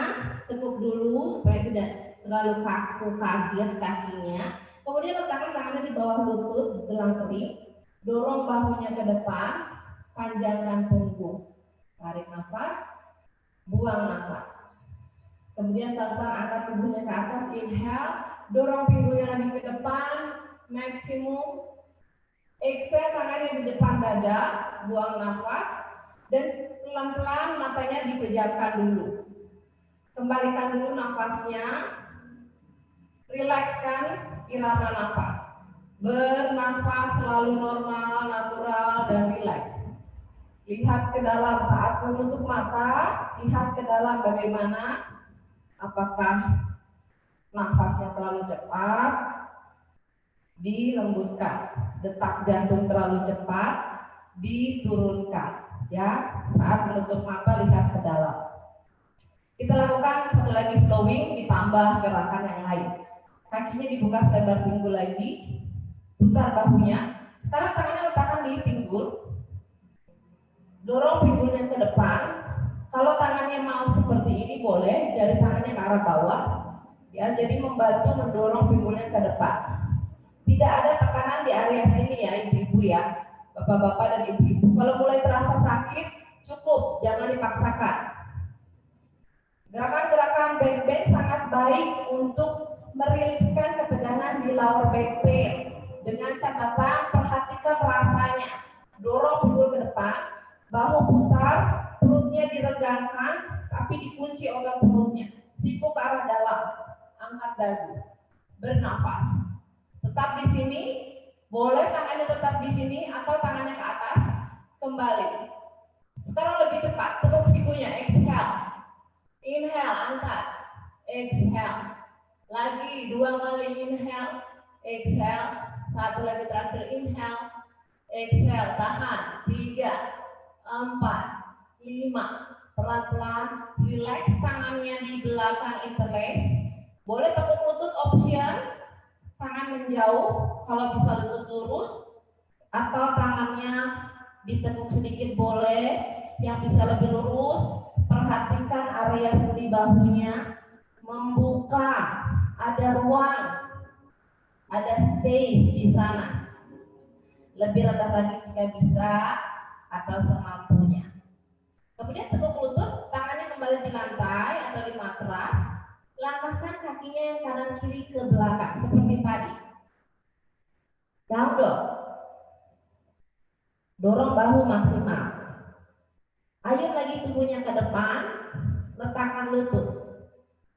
Speaker 8: tekuk dulu supaya tidak terlalu kaku kaget kakinya. Kemudian letakkan tangannya di bawah lutut, gelang kering, dorong bahunya ke depan, panjangkan punggung. Tarik nafas, buang nafas. Kemudian pelan-pelan angkat tubuhnya ke atas, inhale, dorong pinggulnya lagi ke depan, maksimum. Exhale, tangannya di depan dada, buang nafas, dan pelan-pelan matanya dipejamkan dulu. Kembalikan dulu nafasnya, rilekskan irama nafas. Bernafas selalu normal, natural, dan rileks. Lihat ke dalam saat menutup mata, lihat ke dalam bagaimana, apakah nafasnya terlalu cepat, dilembutkan, detak jantung terlalu cepat, diturunkan. Ya, saat menutup mata lihat ke dalam. Kita lakukan satu lagi flowing, ditambah gerakan yang lain. Kakinya dibuka selebar pinggul lagi, putar bahunya. Sekarang tangannya letakkan di pinggul. Dorong pinggulnya ke depan. Kalau tangannya mau seperti ini boleh, jari tangannya ke arah bawah. Ya, jadi membantu mendorong pinggulnya ke depan. Tidak ada tekanan di area sini ya, ibu-ibu ya, bapak-bapak dan ibu-ibu. Kalau mulai terasa sakit, cukup, jangan dipaksakan. Gerakan-gerakan back bend sangat baik untuk meriliskan ketegangan di lower back pain. Dengan catatan, perhatikan rasanya. Dorong pinggul ke depan. Bahu putar, perutnya diregangkan, tapi dikunci organ perutnya. Siku ke arah dalam, angkat dagu, bernafas. Tetap di sini, boleh tangannya tetap di sini atau tangannya ke atas, kembali. Sekarang lebih cepat, tekuk sikunya, exhale. Inhale, angkat, exhale. Lagi 2 kali inhale, exhale. 1 lagi terakhir, inhale, exhale, tahan. 3, 4, 5, pelan-pelan, relax tangannya di belakang interlace. Boleh tekuk lutut option, tangan menjauh, kalau bisa lutut lurus, atau tangannya ditekuk sedikit boleh, yang bisa lebih lurus. Perhatikan area sendi bahunya, membuka, ada ruang, ada space di sana. Lebih rendah lagi jika bisa, atau semampunya. Kemudian tekuk lutut, tangannya kembali di lantai atau di matras. Langkahkan kakinya yang kanan kiri ke belakang seperti tadi. Down dog. Dorong bahu maksimal. Ayun lagi tubuhnya ke depan, letakkan lutut.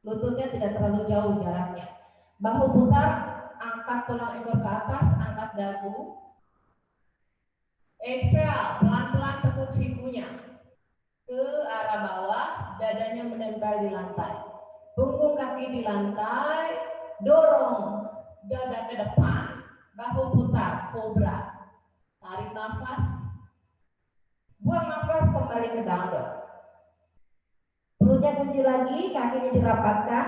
Speaker 8: Lututnya tidak terlalu jauh jaraknya. Bahu putar, angkat tulang ekor ke atas, angkat dagu. Exhale, pelan-pelan tekuk sikunya ke arah bawah, dadanya menempel di lantai. Punggung kaki di lantai, dorong dada ke depan, bahu putar, kobra. Tarik nafas, buang nafas, kembali ke down dog. Perutnya kunci lagi, kakinya dirapatkan,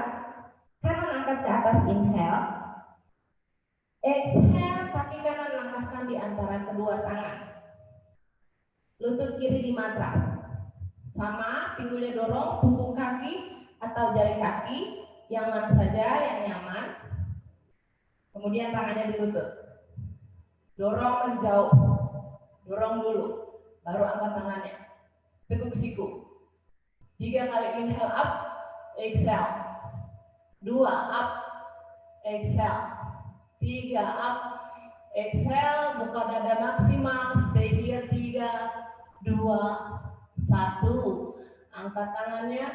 Speaker 8: kanan angkat ke atas, inhale. Exhale, kaki kanan langkahkan di antara kedua tangan. Lutut kiri di matras. Sama, pinggulnya dorong, punggung kaki atau jari kaki, yang mana saja yang nyaman. Kemudian tangannya di lutut. Dorong menjauh. Dorong dulu.
Speaker 5: baru angkat tangannya. Tekuk siku. 3 kali inhale up, exhale. 2 up, exhale. 3 up, exhale. Buka dada maksimal, stay here. 3, 2, 1. Angkat tangannya,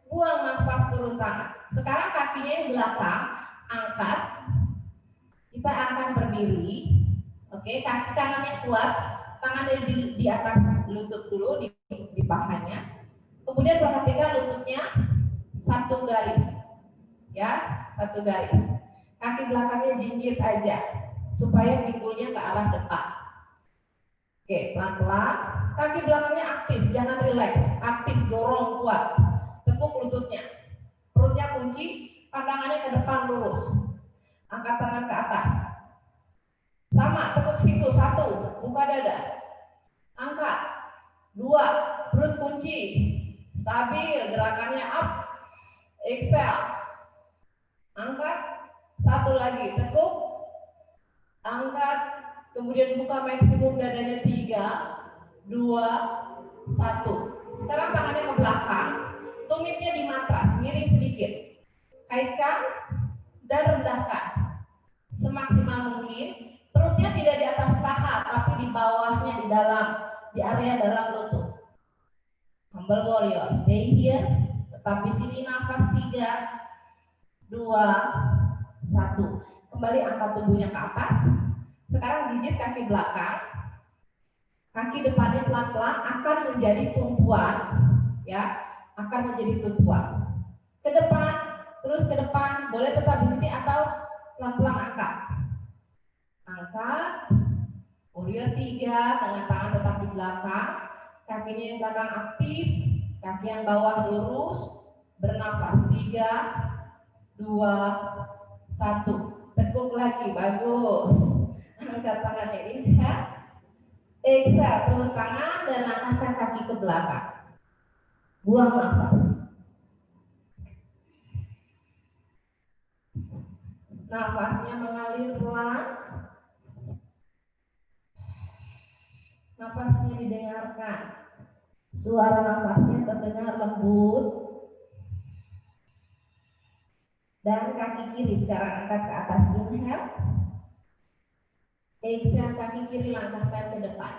Speaker 5: buang nafas, turun tangan. Sekarang kakinya yang belakang, angkat. Kita akan berdiri. Oke, kaki kanannya kuat, tangannya di atas lutut dulu, di pahanya. Kemudian perhatikan lututnya satu garis, ya, satu garis. Kaki belakangnya jinjit aja, supaya pinggulnya ke arah depan. Oke, pelan-pelan. Kaki belakangnya aktif, jangan rileks, aktif, dorong kuat. Tekuk lututnya, perutnya kunci, pandangannya ke depan lurus. Angkat tangan ke atas. Sama, tekuk siku, 1, buka dada. Angkat. 2, perut kunci. Stabil, gerakannya up. Exhale. Angkat. 1 lagi, tekuk. Angkat. Kemudian buka maksimum dadanya. 3, 2, 1. Sekarang tangannya ke belakang. Tumitnya di matras, miring sedikit. Kaitkan dan rendahkan semaksimal mungkin. Perutnya tidak di atas paha, tapi di bawahnya, di dalam, di area dalam lutut. Humble warrior, stay here. Tetap di sini, nafas. 3, 2, 1. Kembali angkat tubuhnya ke atas. Sekarang gigit kaki belakang. Kaki depannya pelan-pelan akan menjadi tumpuan, ya, akan menjadi tumpuan. Ke depan, terus ke depan. Boleh tetap di sini atau pelan-pelan angkat. Angkat. Warrior 3, tangan tetap di belakang. Kakinya yang belakang aktif, kaki yang bawah lurus. Bernafas. 3, 2, 1. Tekuk lagi, bagus. Angkat tangannya, inhale. Exhale, turun tangan dan angkatkan kaki ke belakang. Buang nafas. Nafasnya mengalir pelan. Nafasnya didengarkan. Suara nafasnya terdengar lembut. Dan kaki kiri sekarang angkat ke atas, inhale. Exhale, kaki kiri langkahkan ke depan.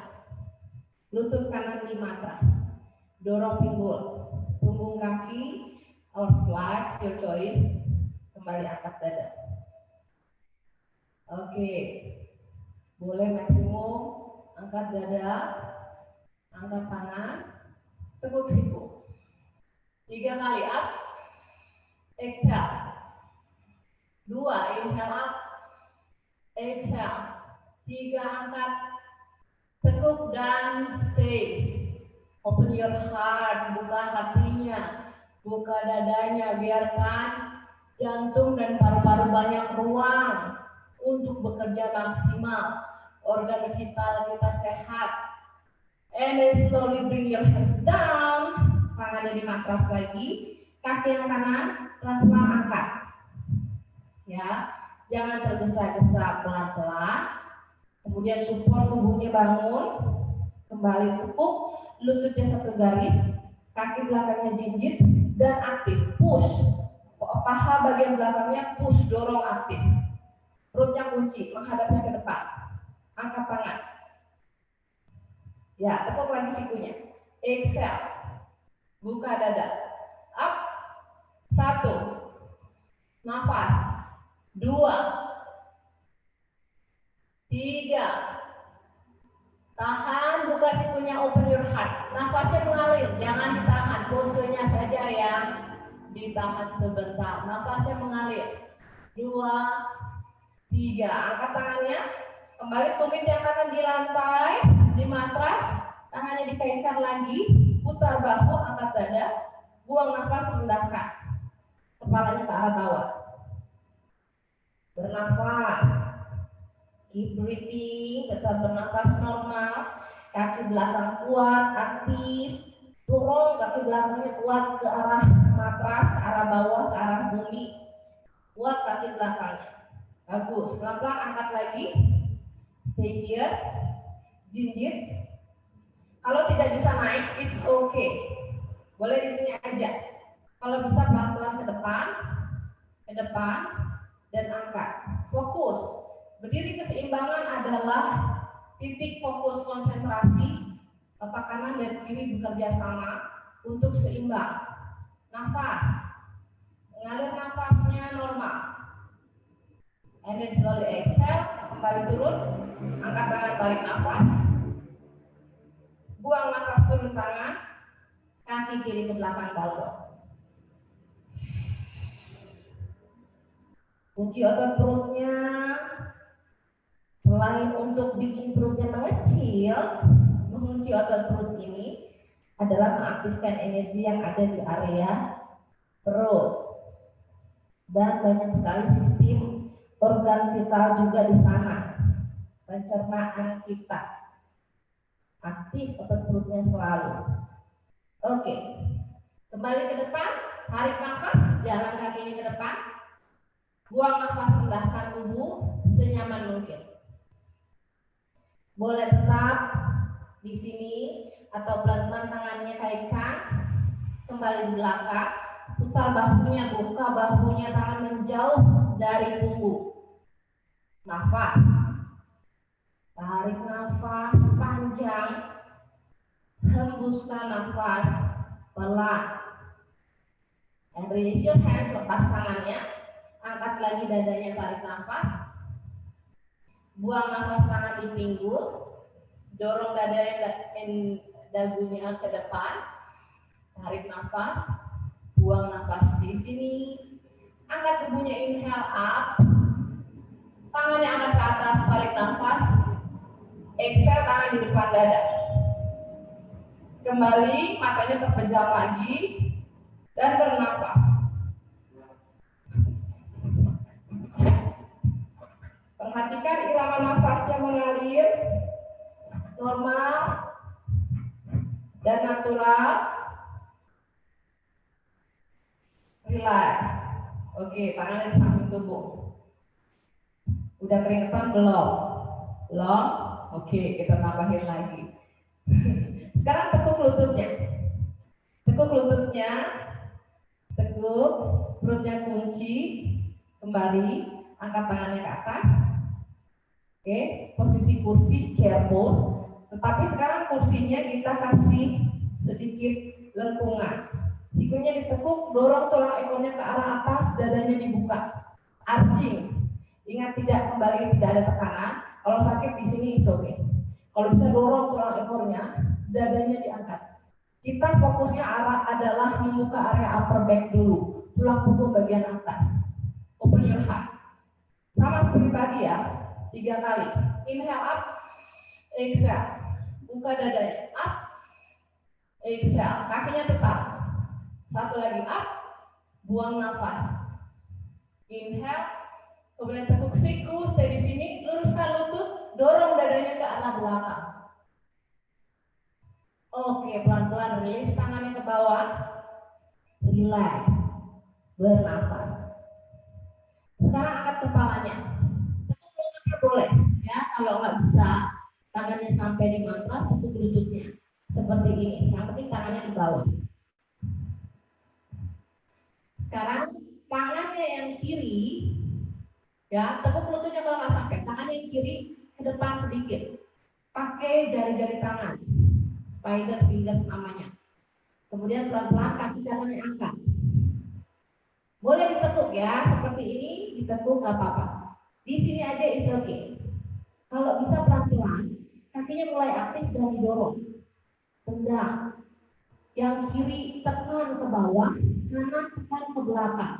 Speaker 5: Lutut kanan di matras. Dorong pinggul. Punggung kaki or flex, your choice. Kembali angkat dada. Oke. Boleh maksimum angkat dada. Angkat tangan. Tekuk siku. 3 kali up. Exhale. 2, inhale up. Exhale. 3, angkat. Tekuk dan stay. Open your heart, buka hatinya, buka dadanya, biarkan jantung dan paru-paru banyak ruang untuk bekerja maksimal. Organ vital kita sehat. And then slowly bring your hands down. Tangannya di matras lagi. Kaki yang kanan pelan-pelan angkat. Ya, jangan tergesa-gesa, pelan-pelan. Kemudian support tubuhnya bangun. Kembali tekuk. Lututnya satu garis, kaki belakangnya jinjit dan aktif, push. Paha bagian belakangnya push, dorong aktif. Perutnya kunci, menghadapnya ke depan. Angkat tangan. Ya, tekuk lagi sikunya. Exhale. Buka dada. Up. 1. Nafas. 2. 3. Tahan, buka sikunya, open your heart. Nafasnya mengalir, jangan ditahan. Posenya saja yang ditahan sebentar. Nafasnya mengalir. 2, 3. Angkat tangannya. Kembali tumit yang kanan di lantai, di matras. Tangannya dikaitkan lagi. Putar bahu, angkat dada. Buang nafas, rendahkan. Kepalanya ke arah bawah. Bernafas. Keep breathing, tetap bernafas normal. Kaki belakang kuat, aktif. Dorong kaki belakangnya kuat ke arah matras, ke arah bawah, ke arah bumi. Kuat kaki belakangnya. Bagus, pelan-pelan angkat lagi. Stay here. Jinjit.
Speaker 8: Kalau tidak bisa naik, it's okay. Boleh di sini aja. Kalau bisa pelan-pelan ke depan, dan angkat. Fokus. Berdiri keseimbangan adalah titik fokus konsentrasi otak kanan dan kiri bekerja sama untuk seimbang. Nafas. Mengalir nafasnya normal. And then slowly exhale, kembali turun, angkat tangan, tarik nafas. Buang nafas, turun tangan, kaki kiri ke belakang bawah. Kunci otot perutnya, selain untuk bikin perutnya mengecil, mengunci otot perut ini adalah mengaktifkan energi yang ada di area perut. Dan banyak sekali sistem organ vital juga di sana. Pencernaan kita aktif, otot perutnya selalu. Oke, kembali ke depan, tarik nafas, jalan kakinya ke depan, buang nafas, rendahkan tubuh senyaman mungkin. Boleh tetap di sini atau pelan-pelan tangannya kaitkan, kembali di belakang, putar bahunya, buka bahunya, tangan menjauh dari punggung. Nafas, tarik nafas panjang, hembuskan nafas pelan. And release your hand, lepas tangannya, angkat lagi dadanya, tarik nafas, buang nafas, tangan di pinggul, dorong dadanya dagunya ke depan, tarik nafas, buang nafas di sini, angkat tubuhnya, inhale up, tangannya angkat ke atas, tarik nafas, exhale, tangan di depan dada. Kembali, matanya terpejam lagi, dan bernafas. Perhatikan irama nafasnya mengalir, normal, dan natural. Relax. Oke, tangannya di samping tubuh. Udah keringetan belum? Belum? Oke, kita tambahin lagi. Sekarang tekuk lututnya. Tekuk lututnya. Tekuk, perutnya kunci. Kembali, angkat tangannya ke atas. Oke, posisi kursi, chair pose. Tetapi sekarang kursinya kita kasih sedikit lengkungan. Sikunya ditekuk, dorong tulang ekornya ke arah atas, dadanya dibuka. Arching. Ingat, tidak kembali, tidak ada tekanan. Kalau sakit di sini it's okay. Kalau bisa dorong tulang ekornya, dadanya diangkat. Kita fokusnya adalah membuka area upper back dulu, tulang punggung bagian atas. Open your heart. Sama seperti tadi ya, 3 kali. Inhale up, exhale. Buka dadanya, up, exhale. Kakinya tetap. Satu lagi, up, buang nafas. Inhale, kemudian tekuk siku, stay di sini, luruskan lutut, dorong dadanya ke arah belakang. Oke, pelan-pelan release tangannya ke bawah. Relax, bernafas. Sekarang angkat kepalanya. Tekuk lututnya boleh, ya. Kalau nggak bisa, tangannya sampai di matras, tekuk lututnya. Seperti ini, yang penting tangannya di bawah. Sekarang tangannya yang kiri, ya, tekuk lututnya kalau nggak sampai, tangan yang kiri ke depan sedikit, pakai jari-jari tangan, spider fingers namanya. Kemudian pelan-pelan kaki kanannya angkat. Boleh ditekuk ya, seperti ini, ditekuk nggak apa-apa. Di sini aja it's okay. Kalau bisa pelan-pelan, kakinya mulai aktif dan didorong, tendang. Yang kiri tekan ke bawah, kanan tekan ke belakang.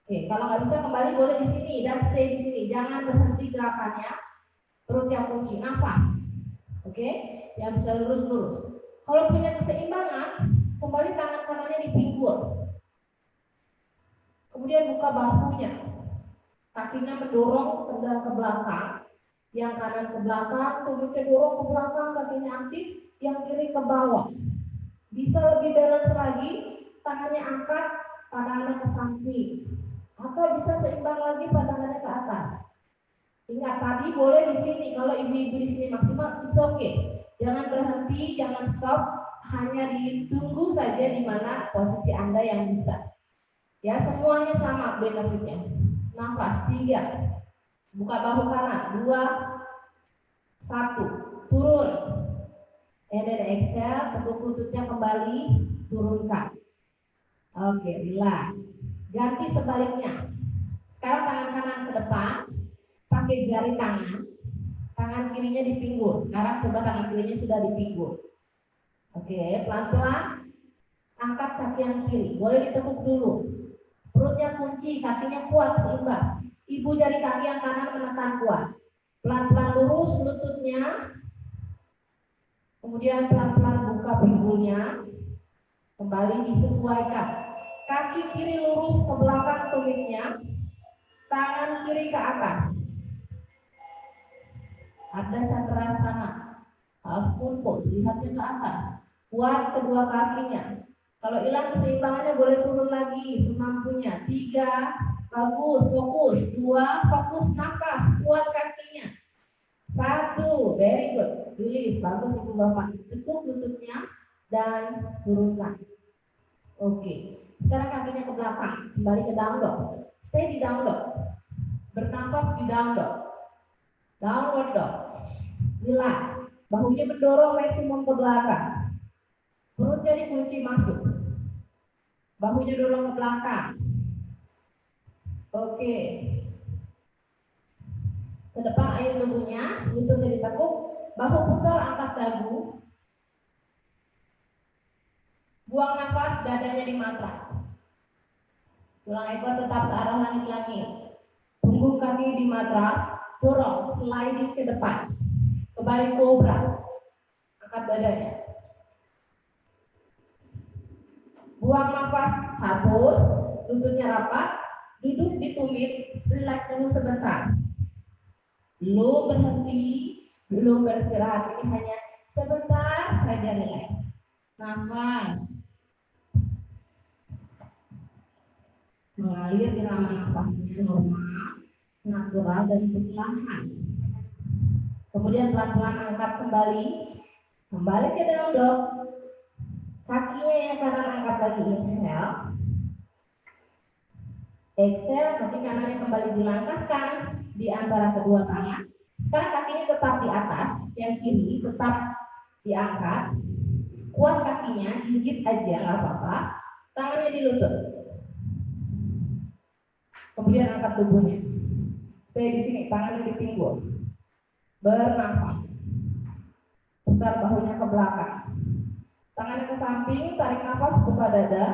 Speaker 8: Oke, kalau nggak bisa kembali boleh di sini dan stay di sini. Jangan berhenti gerakannya. Perut yang kunci, nafas. Oke, yang bisa lurus-lurus. Kalau punya keseimbangan, kembali tangan kanannya di pinggul. Kemudian buka bahunya. Kakinya mendorong tendang ke belakang. Yang kanan ke belakang, tubuhnya dorong ke belakang, kakinya aktif. Yang kiri ke bawah. Bisa lebih balance lagi, tangannya angkat, pandangannya ke samping. Atau bisa seimbang lagi, pandangannya ke atas. Ingat, tadi boleh di sini, kalau ibu-ibu di sini maksimal, it's okay. Jangan berhenti, jangan stop, hanya ditunggu saja di mana posisi Anda yang bisa. Ya, semuanya sama benefitnya. Nafas 3, buka bahu kanan, 2, 1, turun. And then exhale, tekuk lututnya kembali, turunkan. Oke, relax. Ganti sebaliknya. Sekarang tangan kanan ke depan, pakai jari tangan kirinya di pinggul. Sekarang coba tangan kirinya sudah di pinggul. Oke, pelan-pelan angkat kaki yang kiri. Boleh ditekuk dulu. Perutnya kunci, kakinya kuat, seimbang. Ibu jari kaki yang kanan menekan kuat. Pelan-pelan lurus lututnya. Kemudian pelan-pelan buka pinggulnya. Kembali disesuaikan. Kaki kiri lurus ke belakang tumitnya. Tangan kiri ke atas. Ada cakrasana. Half moon pose, lihatnya ke atas. Kuat kedua kakinya. Kalau hilang keseimbangannya boleh turun lagi semampunya. 3, bagus, fokus. 2, fokus nafas, kuat kakinya. 1, very good. Release, bagus ibu bapak. Tekuk lututnya dan turunkan. Oke. Sekarang kakinya ke belakang, kembali ke down dog. Stay di down dog. Bernafas di down dog. Downward dog. Relax. Bahunya mendorong maksimum ke belakang. Perutnya dikunci masuk. Bahunya dorong ke belakang. Oke. Ke depan ayun tubuhnya, lututnya ditekuk, bahu putar, angkat dagu. Buang nafas, dadanya di matras. Tulang ekor tetap ke arah langit-langit. Punggung kaki di matras, dorong, sliding ke depan. Kembali kobra. Angkat dadanya. Buang nafas, hapus, lututnya rapat, duduk di tumit, relax dulu sebentar. Belum berhenti, belum beristirahat, ini hanya sebentar saja relax. Nafas. Mengalir irama nafasnya normal, natural dan perlahan. Kemudian pelan-pelan angkat kembali ke down dog. Kakinya yang kanan angkat lagi, inhale. Exhale, kaki kanannya kembali dilangkahkan di antara kedua tangan. Sekarang kakinya tetap di atas, yang kiri tetap diangkat. Kuat kakinya, gigit aja nggak apa-apa. Tangannya di lutut. Kemudian angkat tubuhnya. Stay di sini, tangannya di pinggul. Bernafas. Putar bahunya ke belakang. Tangannya ke samping, tarik nafas, buka dada.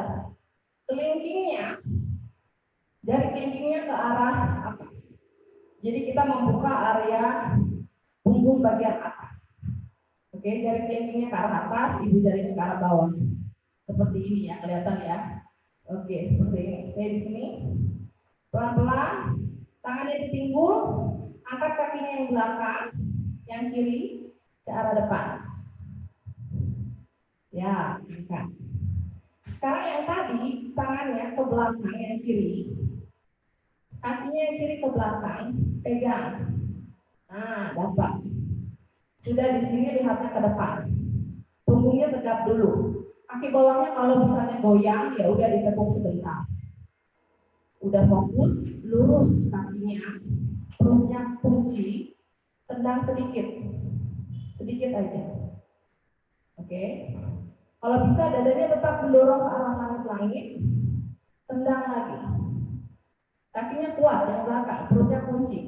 Speaker 8: Kelingkingnya, jari kelingkingnya ke arah atas. Jadi kita membuka area punggung bagian atas. Oke, jari kelingkingnya ke arah atas, ibu jarinya ke arah bawah. Seperti ini ya, kelihatan ya. Oke, seperti ini. Stay di sini. Pelan-pelan, tangannya di pinggul, angkat kakinya yang belakang, yang kiri ke arah depan. Ya, angkat. Sekarang yang tadi, tangannya ke belakang, yang kiri. Kakinya yang kiri ke belakang, pegang. Nah, dapat. Sudah di sini lihatnya ke depan. Punggungnya tegap dulu. Kaki bawahnya kalau misalnya goyang, ya udah ditekuk sebentar. Udah fokus, lurus kakinya, perutnya kunci, tendang sedikit aja. Oke. Kalau bisa dadanya tetap mendorong ke arah langit-langit, tendang lagi. Kakinya kuat yang belakang, perutnya kunci,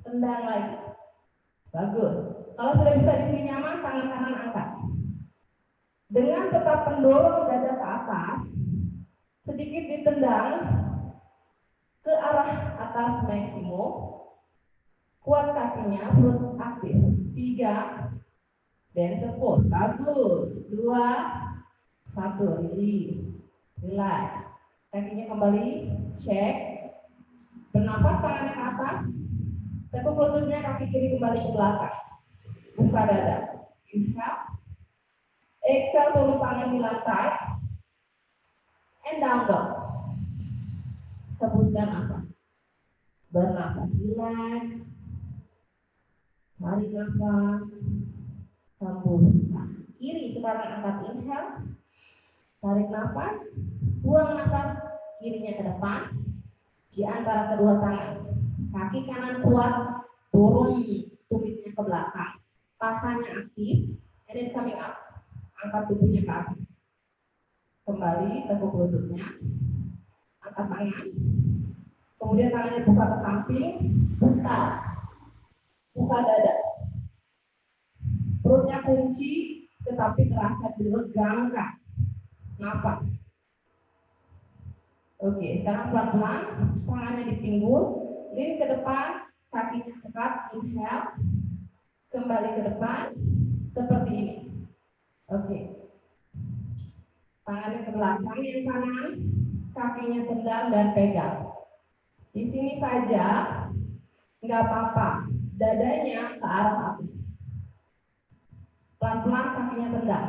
Speaker 8: tendang lagi. Bagus. Kalau sudah bisa di sini nyaman, tangan kanan angkat. Dengan tetap mendorong dada ke atas, sedikit ditendang ke arah atas maksimum. Kuat kakinya, perut aktif. 3, dancer pose. Bagus. 2, 1, release. Relax. Kakinya kembali, check. Bernafas, tangannya ke atas. Tekuk lututnya, kaki kiri kembali ke belakang. Buka dada. Inhale. Exhale, turun tangan di lantai. And down dog. Hembuskan nafas. Bernafas, relax. Tarik nafas. hembuskan. Kiri sekarang angkat inhale, tarik nafas, buang nafas, kirinya ke depan, di antara kedua tangan. Kaki kanan kuat, dorong tumitnya ke belakang, pahanya aktif, and then coming up, angkat tubuhnya ke atas. Kembali tekuk lututnya, angkat tangan, kemudian tangannya buka ke samping, buka dada. Perutnya kunci, tetapi terasa diregangkan. Nafas. Oke, sekarang pelan-pelan, tangannya di pinggul, lean ke depan, kakinya dekat, inhale, kembali ke depan, seperti ini. Oke. Tangannya ke belakang yang kanan, kakinya tendang dan pegang. Di sini saja, nggak apa-apa, dadanya ke arah atas. Pelan-pelan kakinya tendang.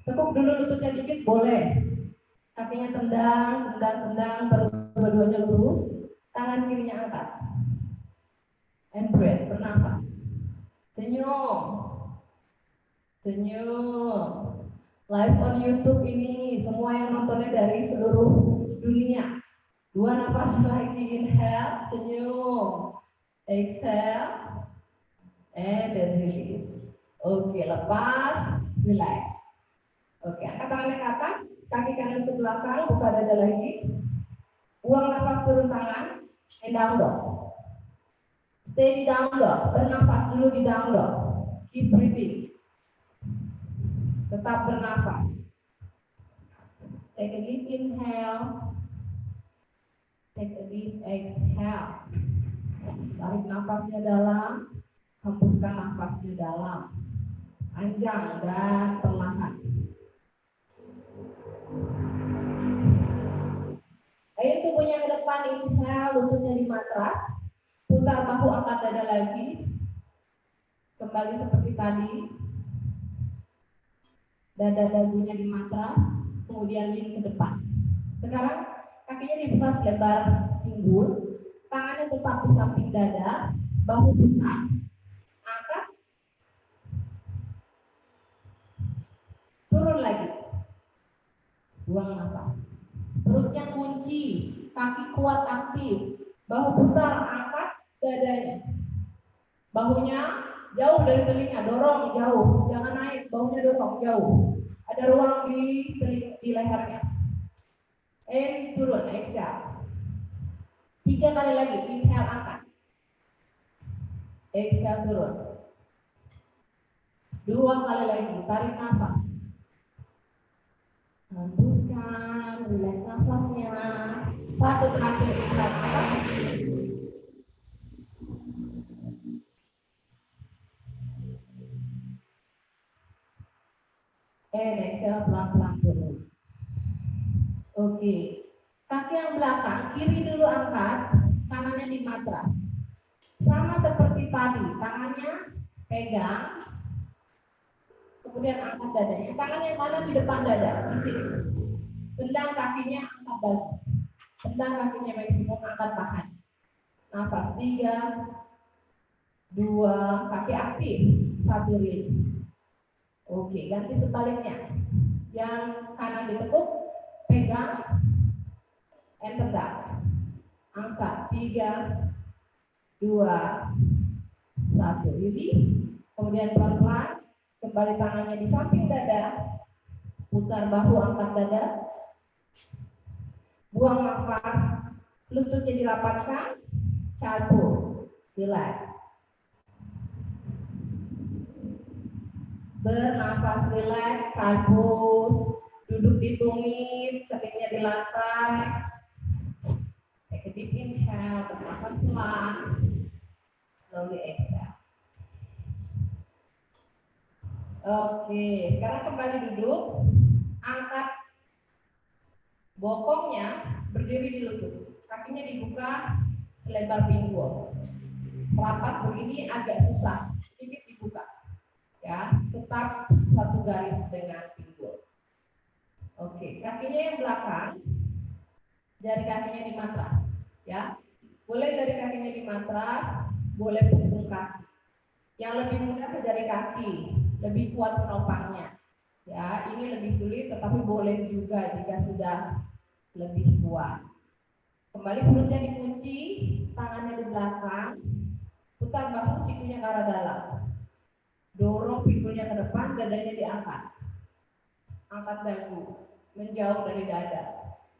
Speaker 8: Tekuk dulu lututnya dikit, boleh. Kakinya tendang, dua-duanya lurus, tangan kirinya angkat. And breathe, bernafas. Senyum. Live on YouTube ini, semua yang nontonnya dari seluruh dunia. 2 nafas lagi, inhale, senyum. Exhale, and then release. Oke, lepas, relax. Oke, angkat tangannya ke atas, kaki kanan ke belakang, buka dada lagi. Buang nafas, turun tangan, and down dog. Stay di down dog, bernafas dulu di down dog. Keep breathing. Tetap bernafas. Take a deep inhale. Take a deep exhale. Tarik nafasnya dalam, hembuskan nafasnya dalam. Panjang dan perlahan. Ayo tubuhnya ke depan, inhale, lututnya di matras. Putar bahu, angkat dada lagi. Kembali seperti tadi. Dada dagunya di matras, kemudian lean ke depan. Sekarang kakinya dibuka selebar pinggul, tangannya tetap di samping dada, bahu putar. Angkat. Turun lagi. Buang nafas. Perutnya kunci, kaki kuat aktif, bahu putar, angkat dadanya. Bahunya jauh dari telinga, dorong jauh, jangan naik, bahunya dorong jauh. Ada ruang di lehernya. Turun, exhale. 3 kali lagi, inhale, angkat. Exhale, turun. 2 kali lagi, tarik nafas. Hembuskan, relax nafasnya. 1 terakhir, inhale, angkat. Exhale, pelan-pelan turun. Oke. Kaki yang belakang, kiri dulu angkat, kanannya di matras. Sama seperti tadi, tangannya pegang, kemudian angkat dadanya. Tangan yang kanan di depan dada, di sini. Tendang kakinya, angkat dada. Tendang kakinya maksimum, angkat paha. Nafas 3, 2, kaki aktif, 1 release. Oke, ganti sebaliknya. Yang kanan ditekuk, pegang, and tendang. Angkat 3, 2, 1, release. Kemudian pelan-pelan, kembali tangannya di samping dada, putar bahu, angkat dada, buang nafas, lututnya dirapatkan, cabut, relax. Bernafas relax, cabut, duduk di tumit, keningnya di lantai. Take a deep inhale, bernafas pelan, slowly exhale. Oke, sekarang kembali duduk, angkat bokongnya, berdiri di lutut, kakinya dibuka selebar pinggul. Rapat begini agak susah, sedikit dibuka. Ya, tetap satu garis dengan pinggul. Oke, kakinya yang belakang, jari kakinya di matras. Ya, boleh jari kakinya di matras, boleh punggung kaki. Yang lebih mudah ke jari kaki, lebih kuat penopangnya. Ya, ini lebih sulit tetapi boleh juga jika sudah lebih kuat. Kembali perutnya dikunci, tangannya di belakang, putar bahu, sikunya ke arah dalam. Dorong pinggulnya ke depan, dadanya diangkat. Angkat dagu, menjauh dari dada.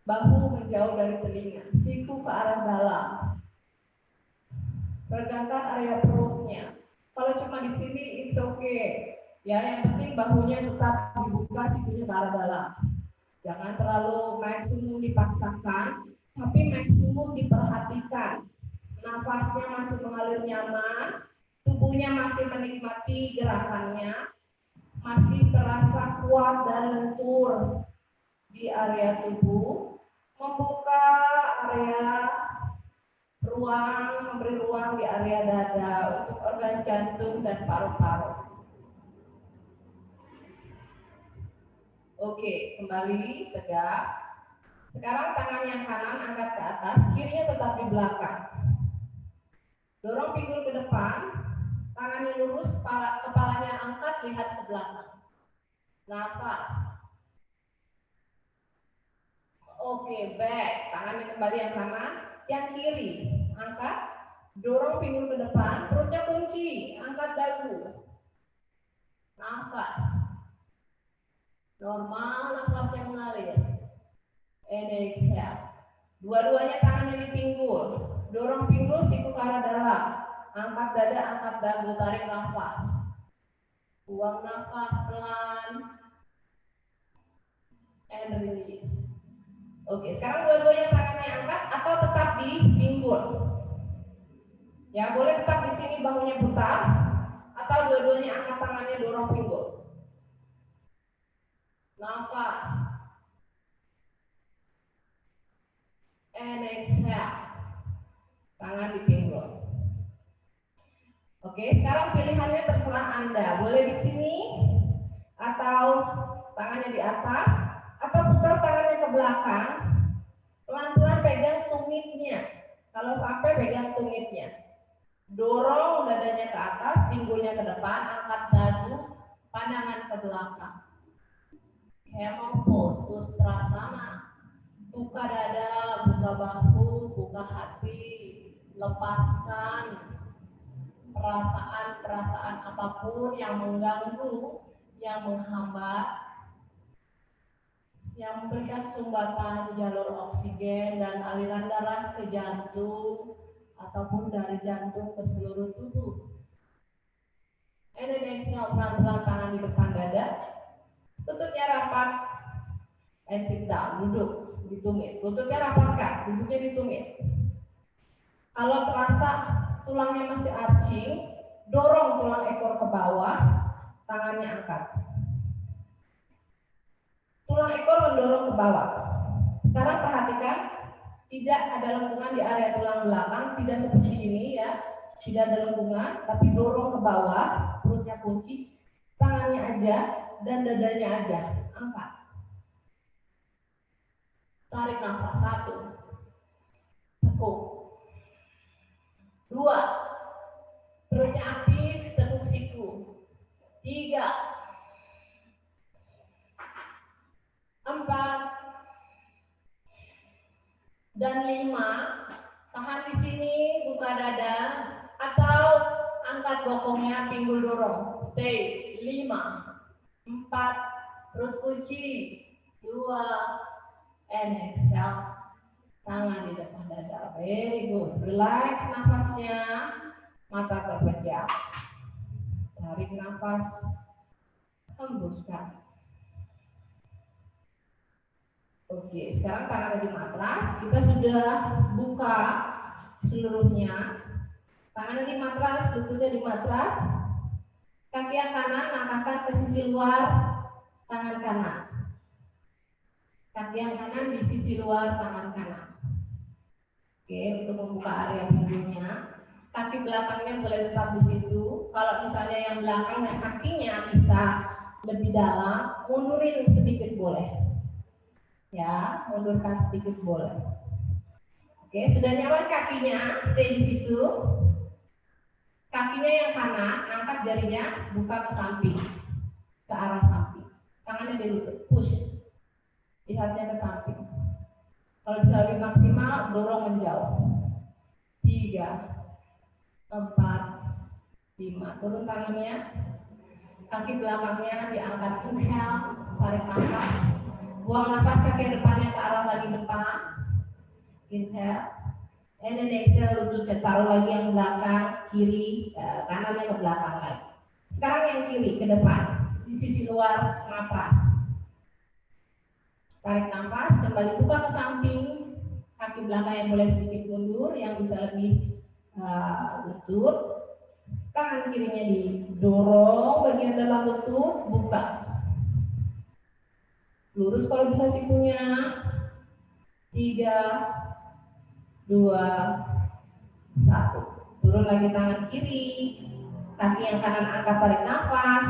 Speaker 8: Bahu menjauh dari telinga, siku ke arah dalam. Regangkan area perutnya. Kalau cuma di sini, it's okay. Ya, yang penting bahunya tetap dibuka, sikunya ke arah dalam. Jangan terlalu maksimum dipaksakan, tapi maksimum diperhatikan. Nafasnya masih mengalir nyaman, tubuhnya masih menikmati gerakannya, masih terasa kuat dan lentur di area tubuh, membuka area ruang, memberi ruang di area dada untuk organ jantung dan paru-paru. Oke, kembali tegak. Sekarang tangan yang kanan angkat ke atas, kirinya tetap di belakang. Dorong pinggul ke depan, tangannya lurus, kepalanya angkat, lihat ke belakang. Nafas. Oke, back. Tangannya kembali yang kanan, yang kiri angkat, dorong pinggul ke depan, perutnya kunci, angkat dagu. Nafas. Normal, nafasnya mengalir. And exhale. Dua-duanya tangannya di pinggul. Dorong pinggul, siku ke arah dalam. Angkat dada, angkat dagu, tarik nafas. Buang nafas pelan. And release. Oke, sekarang dua-duanya tangannya angkat atau tetap di pinggul. Ya, boleh tetap di sini bahunya putar atau dua-duanya angkat tangannya dorong pinggul. Nafas. And exhale. Tangan di pinggul. Oke, sekarang pilihannya terserah Anda. Boleh di sini atau tangannya di atas atau putar tangannya ke belakang. Pelan-pelan pegang tumitnya. Kalau sampai pegang tumitnya. Dorong dadanya ke atas, pinggulnya ke depan, angkat dagu, pandangan ke belakang. Camel pose, Ustrasana. Buka dada, buka bahu, buka hati, lepaskan perasaan-perasaan apapun yang mengganggu, yang menghambat, yang memberikan sumbatan jalur oksigen dan aliran darah ke jantung ataupun dari jantung ke seluruh tubuh. And then exhale, pelan-pelan tangan di depan dada, tutupnya rapat, and sit down, duduk. Ditumit, lututnya rapatkan, duduknya ditumit. Kalau terasa tulangnya masih arching, dorong tulang ekor ke bawah, tangannya angkat. Tulang ekor mendorong ke bawah. Sekarang perhatikan, tidak ada lengkungan di area tulang belakang, tidak seperti ini ya, tidak ada lengkungan, tapi dorong ke bawah, perutnya kunci, tangannya aja dan dadanya aja, angkat. Tarik nafas, 1, tekuk, 2, perutnya aktif, tekuk siku, 3, 4, dan 5. Tahan di sini, buka dada, atau angkat bokongnya, pinggul dorong. Stay, 5, 4, perut kunci, 2, and exhale, tangan di depan dada. Very good. Relax nafasnya, mata terpejam. Tarik nafas, hembuskan. Oke, sekarang tangannya di matras. Kita sudah buka seluruhnya. Tangannya di matras, lututnya di matras. Kaki yang kanan angkatkan ke sisi luar tangan kanan. Kaki yang kanan di sisi luar tangan kanan. Oke, untuk membuka area pinggulnya, kaki belakangnya boleh tetap di situ. Kalau misalnya yang belakangnya kakinya bisa lebih dalam, mundurin sedikit boleh. Ya, mundurkan sedikit boleh. Oke, sudah nyaman kakinya, stay di situ. Kakinya yang kanan, angkat jarinya, buka ke samping, ke arah samping. Tangannya di lutut, push. Lihatnya ke samping. Kalau bisa lebih maksimal, dorong menjauh. 3, 4, 5. Turun tangannya. Kaki belakangnya diangkat, inhale, tarik nafas. Buang nafas, kaki depannya ke arah lagi depan. Inhale. And then exhale, lututnya taruh lagi yang belakang, kiri, kanannya ke belakang lagi. Sekarang yang kiri ke depan, di sisi luar matras. Tarik nafas, kembali buka ke samping. Kaki belakang yang boleh sedikit mundur, yang bisa lebih lutut. Tangan kirinya didorong bagian dalam lutut, buka. Lurus kalau bisa sikunya. 3, 2, 1. Turun lagi tangan kiri. Kaki yang kanan angkat, tarik nafas.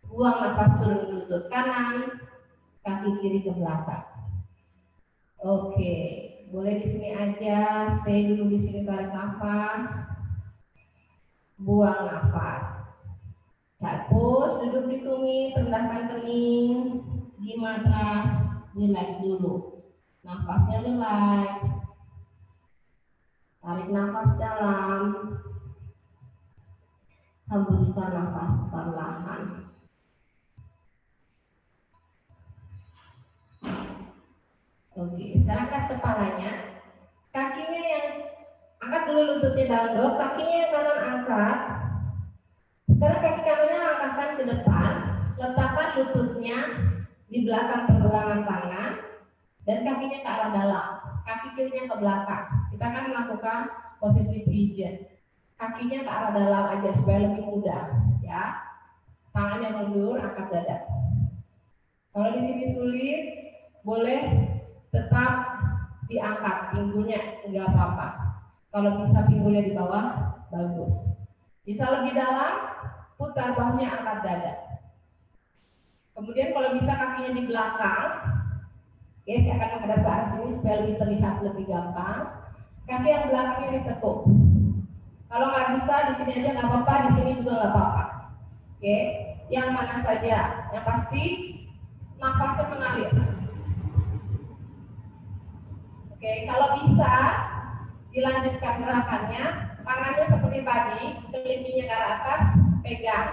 Speaker 8: Buang nafas, turun lutut kanan. Kaki kiri ke belakang. Oke, boleh di sini aja, stay dulu di sini, tarik nafas. Buang nafas. Push, duduk di tumit, rendahkan kening di matras, relax dulu. Nafasnya relax. Tarik nafas dalam. Hembuskan nafas perlahan. Oke, sekarang angkat kepalanya. Kakinya yang angkat dulu, lututnya dalam dok, kakinya yang kanan angkat. Sekarang kaki kanannya angkatkan ke depan, letakkan lututnya di belakang pergelangan tangan dan kakinya ke arah dalam, kaki kirinya ke belakang. Kita akan melakukan posisi pigeon. Kakinya ke arah dalam aja supaya lebih mudah, ya. Tangannya mundur, angkat dada. Kalau di sini sulit, boleh tetap diangkat pinggulnya, enggak apa-apa. Kalau bisa pinggulnya di bawah, bagus. Bisa lebih dalam, putar bahunya, angkat dada. Kemudian kalau bisa kakinya di belakang, ya saya akan menghadap ke arah sini supaya lebih terlihat lebih gampang. Kaki yang belakangnya ditekuk. Kalau nggak bisa di sini aja nggak apa-apa, di sini juga nggak apa-apa. Oke, yang mana saja, yang pasti nafasnya mengalir. Oke, kalau bisa dilanjutkan gerakannya, tangannya seperti tadi, kelingkingnya ke arah atas, pegang,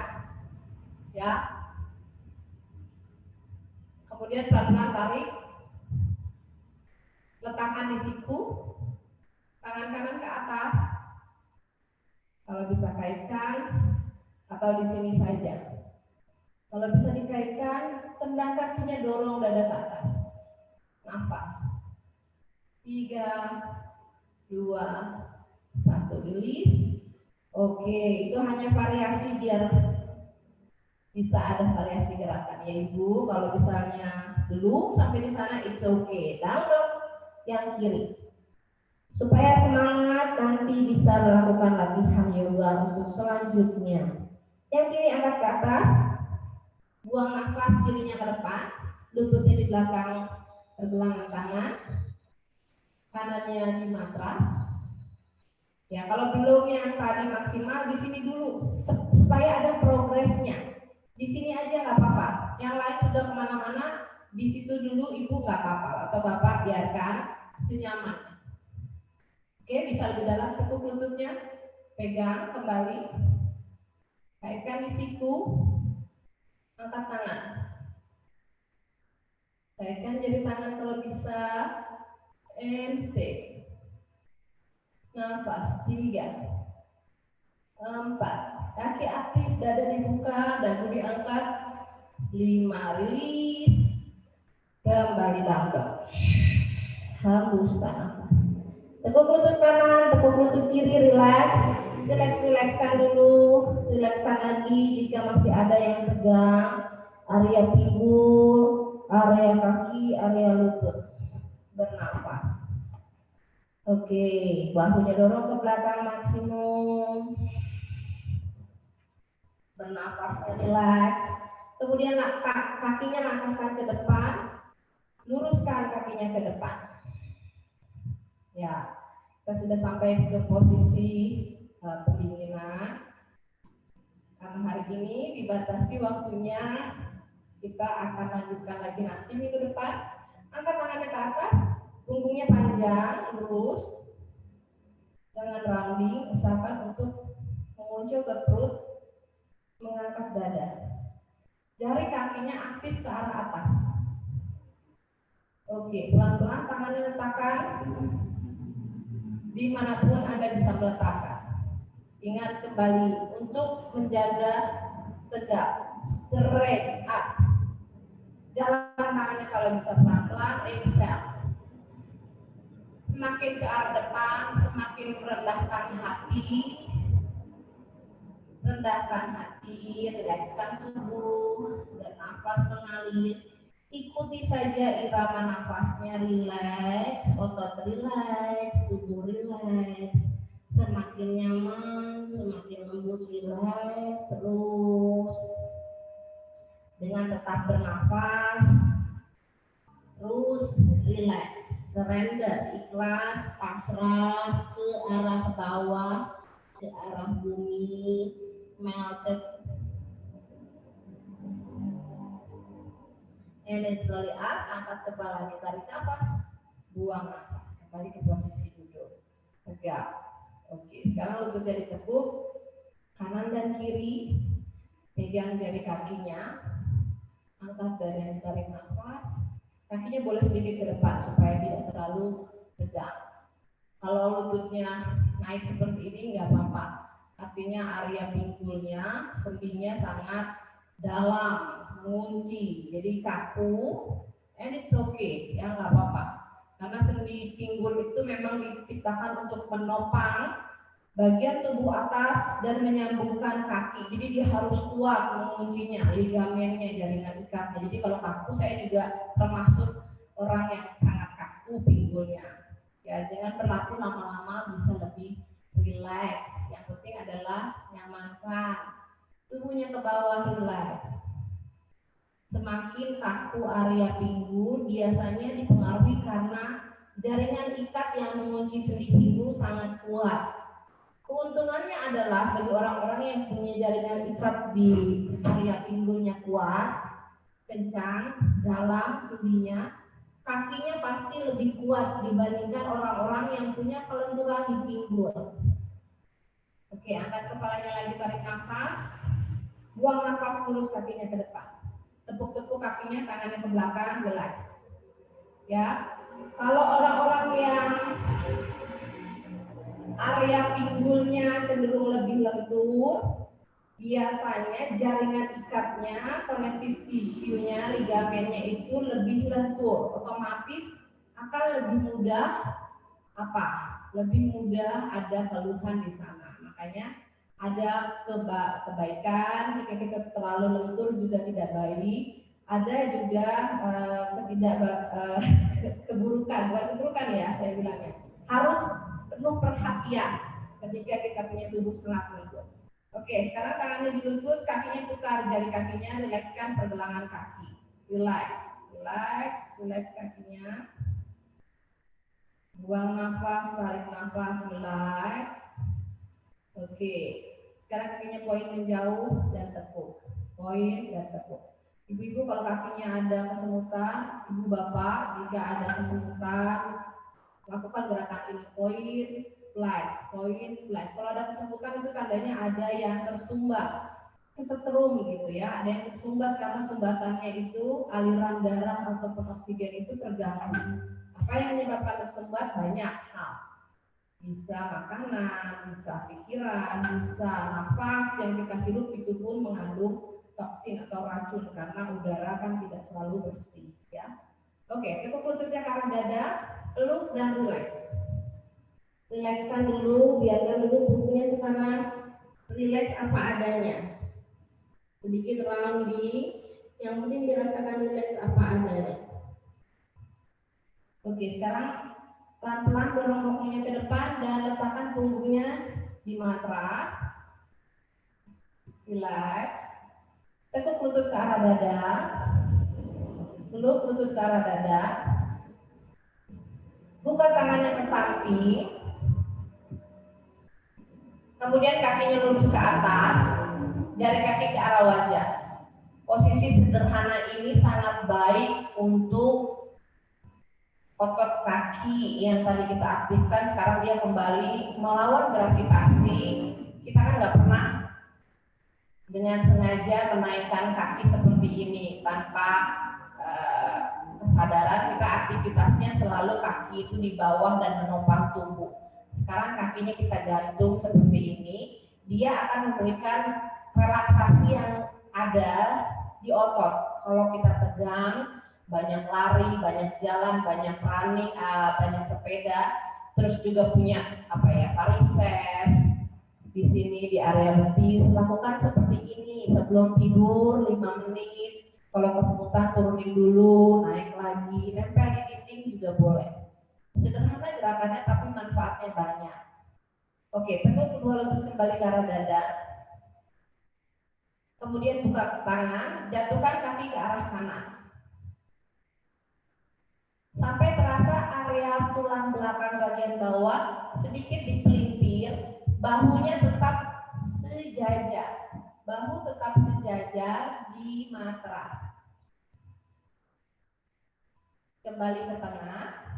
Speaker 8: ya. Kemudian pelan-pelan tarik, letakkan di siku, tangan kanan ke atas. Kalau bisa kaitkan, atau di sini saja. Kalau bisa dikaitkan, tendang kakinya, dorong dada ke atas. Nafas. 3, 2, 1, release. Oke, itu hanya variasi biar bisa ada variasi gerakan ya Ibu. Kalau misalnya belum sampai di sana, it's okay. Down dog yang kiri. Supaya semangat nanti bisa melakukan latihan yoga untuk selanjutnya. Yang kiri angkat ke atas, buang nafas, kirinya ke depan, lututnya di belakang pergelangan tangan, kanannya di matras. Ya, kalau belum yang tadi maksimal, di sini dulu supaya ada progresnya. Di sini aja nggak apa-apa. Yang lain sudah kemana-mana, di situ dulu Ibu nggak apa-apa atau Bapak biarkan senyaman. Oke, bisa lebih dalam, tekuk lututnya, pegang kembali, kaitkan di siku, angkat tangan, kaitkan jari tangan kalau bisa, and stay. Nafas. 3, 4, kaki aktif, dada dibuka, dagu diangkat. 5, release, kembali down dog. Hembuskan nafas. Tekuk lutut kanan, tekuk lutut kiri, relax. Relax-relaxkan dulu, relaxkan lagi jika masih ada yang tegang. Area pinggul, area kaki, area lutut. Bernafas. Oke, bahunya dorong ke belakang maksimum. Bernafasnya relax. Kemudian kakinya langkahkan ke depan, luruskan kakinya ke depan. Ya, kita sudah sampai ke posisi
Speaker 5: pendinginan. Karena hari ini dibatasi waktunya, kita akan lanjutkan lagi nanti minggu depan. Angkat tangannya ke atas, punggungnya panjang, lurus, jangan rounding, usahakan untuk menguncul ke perut, mengangkat dada. Jari kakinya aktif ke arah atas. Oke, pelan-pelan tangannya letakkan dimanapun Anda bisa meletakkan. Ingat kembali untuk menjaga tegak, stretch up. Jalan tangannya kalau bisa pelan-pelan, exhale. Semakin ke arah depan, semakin merendahkan hati. Rendahkan hati, rilekskan tubuh, dan nafas mengalir. Ikuti saja irama nafasnya, rileks, otot rileks, tubuh rileks. Semakin nyaman, semakin lembut, rileks terus. Dengan tetap bernafas, terus rileks, surrender, ikhlas, pasrah ke arah bawah, ke arah bumi, melted. And then slowly up, angkat kepalanya, tarik nafas, buang nafas, kembali ke posisi duduk, tegak. Oke, sekarang lututnya ditekuk, kanan dan kiri, pegang jari kakinya, angkat badan, tarik nafas, kakinya boleh sedikit ke depan supaya tidak terlalu tegang. Kalau lututnya naik seperti ini nggak apa-apa, artinya area pinggulnya, sendinya sangat dalam, mengunci, jadi kaku, and it's okay, ya nggak apa-apa. Karena sendi pinggul itu memang diciptakan untuk menopang bagian tubuh atas dan menyambungkan kaki. Jadi dia harus kuat menguncinya, ligamennya, jaringan ikatnya. Jadi kalau kaku, saya juga termasuk orang yang sangat kaku pinggulnya. Ya, jangan berlatih lama-lama, bisa lebih rileks. Yang penting adalah nyamankan tubuhnya ke bawah, rileks. Semakin kaku area pinggul biasanya dipengaruhi karena jaringan ikat yang mengunci sendi pinggul sangat kuat. Keuntungannya adalah bagi orang-orang yang punya jaringan ikat di area pinggulnya kuat, kencang, dalam sendinya, kakinya pasti lebih kuat dibandingkan orang-orang yang punya kelenturan di pinggul. Oke, angkat kepalanya lagi, tarik nafas, buang nafas, lurus kakinya ke depan. Tepuk-tepuk kakinya, tangannya ke belakang, relax. Ya, kalau orang-orang yang area pinggulnya cenderung lebih lentur, biasanya jaringan ikatnya, connective tissue-nya, ligamennya itu lebih lentur, otomatis akan lebih mudah apa? Lebih mudah ada keluhan di sana. Makanya ada kebaikan, jika kita terlalu lentur juga tidak baik. Ada juga keburukan, bukan keburukan ya saya bilangnya. Harus penuh perhatian ketika kita punya tubuh sangat lentur. Oke, sekarang tangannya di lutut, kakinya putar, jari kakinya, rilekskan pergelangan kaki. Relax, relax, relax kakinya. Buang nafas, tarik nafas, relax. Oke, sekarang kakinya poin menjauh dan tekuk. Poin dan tekuk. Ibu-ibu kalau kakinya ada kesemutan, ibu bapak jika ada kesemutan, lakukan gerakan ini, poin, flex, poin, flex. Kalau ada kesemutan itu tandanya ada yang tersumbat, kesetrum gitu ya, ada yang tersumbat karena sumbatannya itu aliran darah ataupun oksigen itu terganggu. Apa yang menyebabkan tersumbat? Banyak hal. Bisa makanan, bisa pikiran, bisa nafas yang kita hirup itu pun mengandung toksin atau racun karena udara kan tidak selalu bersih ya. Oke, tekuk lututnya ke arah dada, peluk dan rileks. Rilekskan dulu, biarkan dulu punggungnya sekarang rileks apa adanya. Sedikit rounding, yang penting dirasakan rileks apa adanya. Oke, sekarang pelan-pelan dorong bokongnya ke depan dan letakkan punggungnya di matras. Rileks. Tekuk lutut ke arah dada. Peluk lutut ke arah dada. Buka tangannya ke samping.
Speaker 8: Kemudian kakinya lurus ke atas, jari kaki ke arah wajah. Posisi sederhana ini sangat baik untuk otot kaki yang tadi kita aktifkan. Sekarang dia kembali melawan gravitasi. Kita kan nggak pernah dengan sengaja menaikkan kaki seperti ini tanpa kesadaran. Kita aktivitasnya selalu kaki itu di bawah dan menopang tubuh. Sekarang kakinya kita gantung seperti ini, dia akan memberikan relaksasi yang ada di otot. Kalau kita tegang, banyak lari, banyak jalan, banyak running, banyak sepeda, terus juga punya varises di sini di area betis, lakukan seperti ini sebelum tidur 5 menit. Kalau kesemutan turunin dulu, naik lagi, nempel di dinding juga boleh. Sederhana gerakannya tapi manfaatnya banyak. Oke, teguk kedua lutut kembali ke arah dada. Kemudian buka tangan, jatuhkan kaki ke arah kanan. Sampai terasa area tulang belakang bagian bawah sedikit dipelintir, bahunya tetap sejajar. Bahu tetap sejajar di matras. Kembali ke tengah.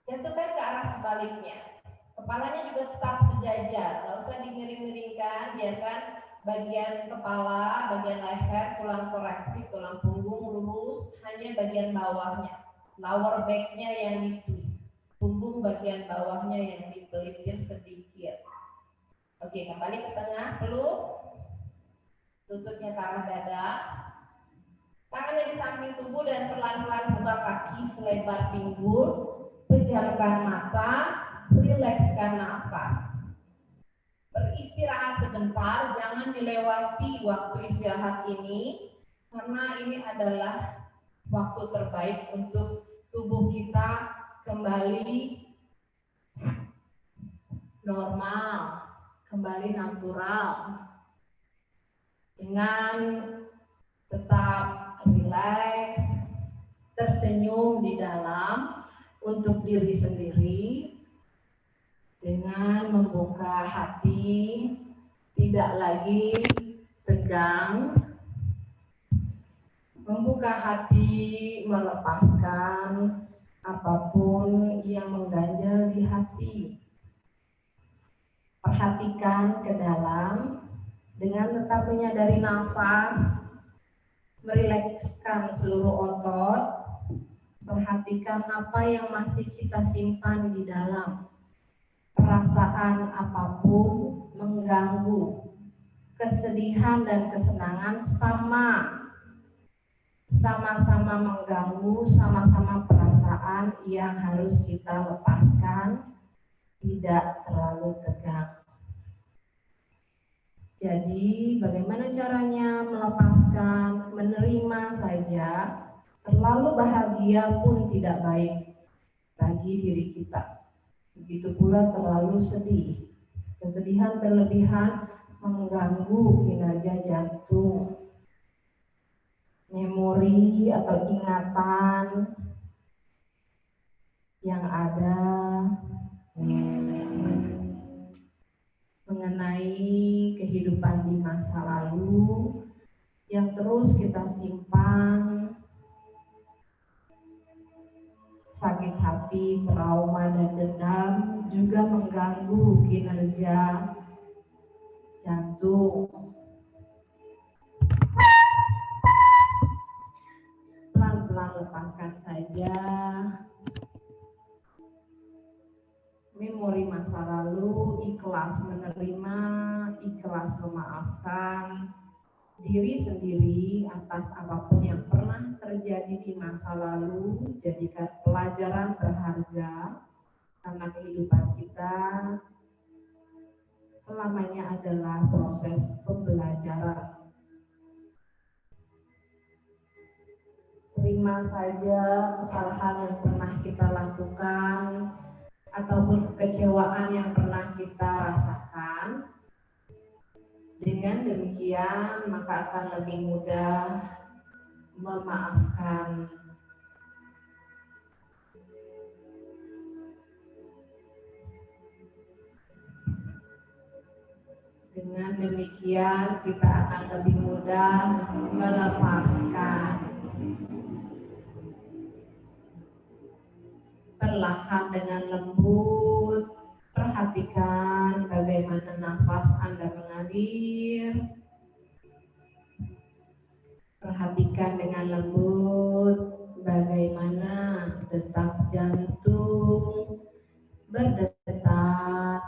Speaker 8: Jatuhkan ke arah sebaliknya. Kepalanya juga tetap sejajar, nggak usah dimiring-miringkan, biarkan bagian kepala, bagian leher, tulang toraksik, tulang punggung lurus, hanya bagian bawahnya, lower back-nya yang ditwist, punggung bagian bawahnya yang dipelitir sedikit. Oke, kembali ke tengah, peluk, lututnya ke arah dada, tangannya di samping tubuh dan pelan-pelan buka kaki selebar pinggul, pejamkan mata, rilekskan nafas. Beristirahat sebentar, jangan dilewati waktu istirahat ini karena ini adalah waktu terbaik untuk tubuh kita kembali normal, kembali natural dengan tetap rileks, tersenyum di dalam untuk diri sendiri dengan membuka hati, tidak lagi tegang, membuka hati, melepaskan apapun yang mengganjal di hati. Perhatikan ke dalam dengan tetap menyadari nafas, merilekskan seluruh otot, perhatikan apa yang masih kita simpan di dalam. Perasaan apapun mengganggu, kesedihan dan kesenangan sama-sama mengganggu, sama-sama perasaan yang harus kita lepaskan, tidak terlalu tegang. Jadi bagaimana caranya melepaskan, menerima saja, terlalu bahagia pun tidak baik bagi diri kita. Begitu pula terlalu sedih. Kesedihan berlebihan mengganggu kinerja jantung. Memori atau ingatan yang ada mengenai kehidupan di masa lalu yang terus kita simpan, sakit hati, trauma, dan dendam juga mengganggu kinerja jantung. Pelan-pelan lepaskan saja memori masa lalu, ikhlas menerima, ikhlas memaafkan diri sendiri atas apapun yang pernah terjadi di masa lalu. Jadikan pelajaran berharga karena kehidupan kita selamanya adalah proses pembelajaran. Terima saja kesalahan yang pernah kita lakukan ataupun kekecewaan yang pernah kita rasakan. Dengan demikian maka akan lebih mudah memaafkan.
Speaker 5: Dengan demikian kita akan lebih mudah melepaskan. Perlahan dengan lembut, perhatikan bagaimana nafas Anda mengalir. Perhatikan dengan lembut bagaimana detak jantung berdetak.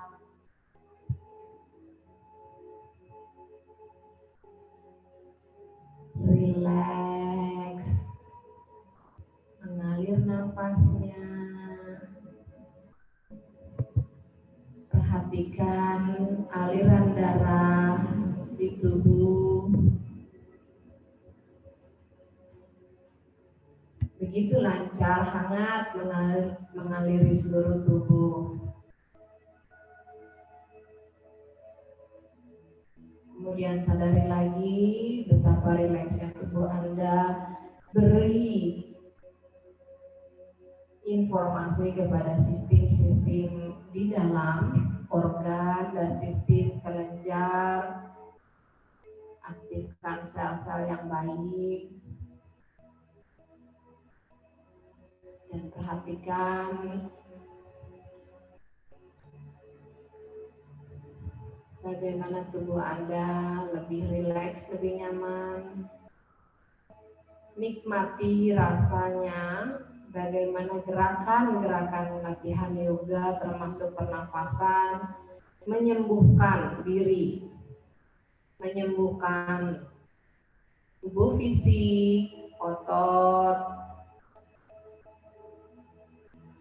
Speaker 5: Relax, mengalir nafasnya. Perhatikan aliran darah di tubuh. Begitu lancar, hangat mengaliri seluruh tubuh. Kemudian sadari lagi betapa rileksnya tubuh Anda. Beri informasi kepada sistem-sistem di dalam organ dan sistem kelenjar. Aktifkan sel-sel yang baik. Dan perhatikan bagaimana tubuh Anda lebih rileks, lebih nyaman. Nikmati rasanya, bagaimana gerakan-gerakan latihan yoga termasuk pernafasan menyembuhkan diri, menyembuhkan tubuh fisik, otot,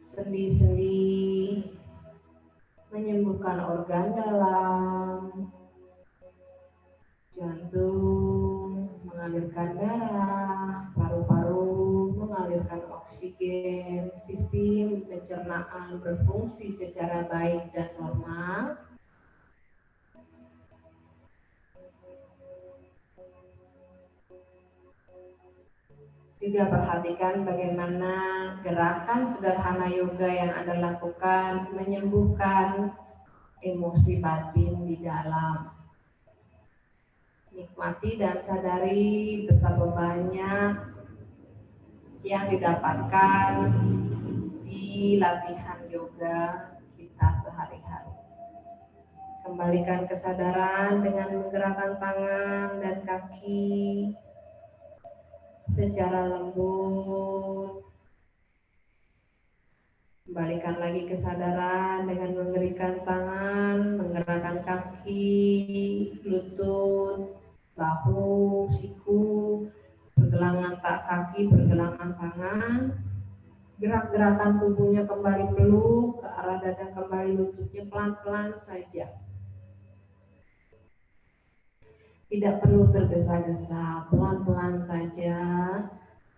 Speaker 5: sendi-sendi, menyembuhkan organ dalam, jantung, mengalirkan darah, paru-paru, mengalirkan oksigen, sistem pencernaan berfungsi secara baik dan normal. Juga perhatikan bagaimana gerakan sederhana yoga yang Anda lakukan menyembuhkan emosi batin di dalam. Nikmati dan sadari betapa banyak yang didapatkan di latihan yoga kita sehari-hari. Kembalikan kesadaran dengan menggerakkan tangan dan kaki secara lembut. Kembalikan lagi kesadaran dengan menggerakkan tangan, menggerakkan kaki, lutut, bahu, siku, pergelangan kaki, pergelangan tangan. Gerak-gerakan tubuhnya kembali peluk ke arah dada, kembali lututnya pelan-pelan saja. Tidak perlu tergesa-gesa, pelan-pelan saja.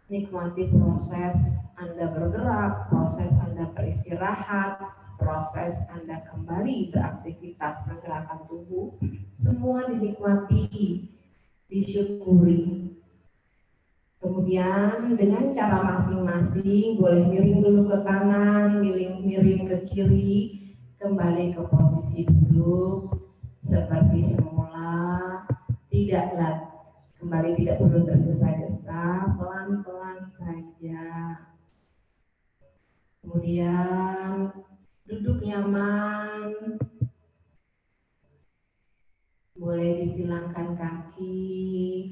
Speaker 5: Nikmati proses Anda bergerak, proses Anda beristirahat, proses Anda kembali beraktivitas menggerakkan tubuh. Semua dinikmati, disyukuri. Kemudian dengan cara masing-masing, boleh miring dulu ke kanan, miring ke kiri, kembali ke posisi duduk seperti semula. Kembali tidak perlu tergesa-gesa, pelan-pelan saja. Kemudian duduk nyaman, boleh disilangkan kaki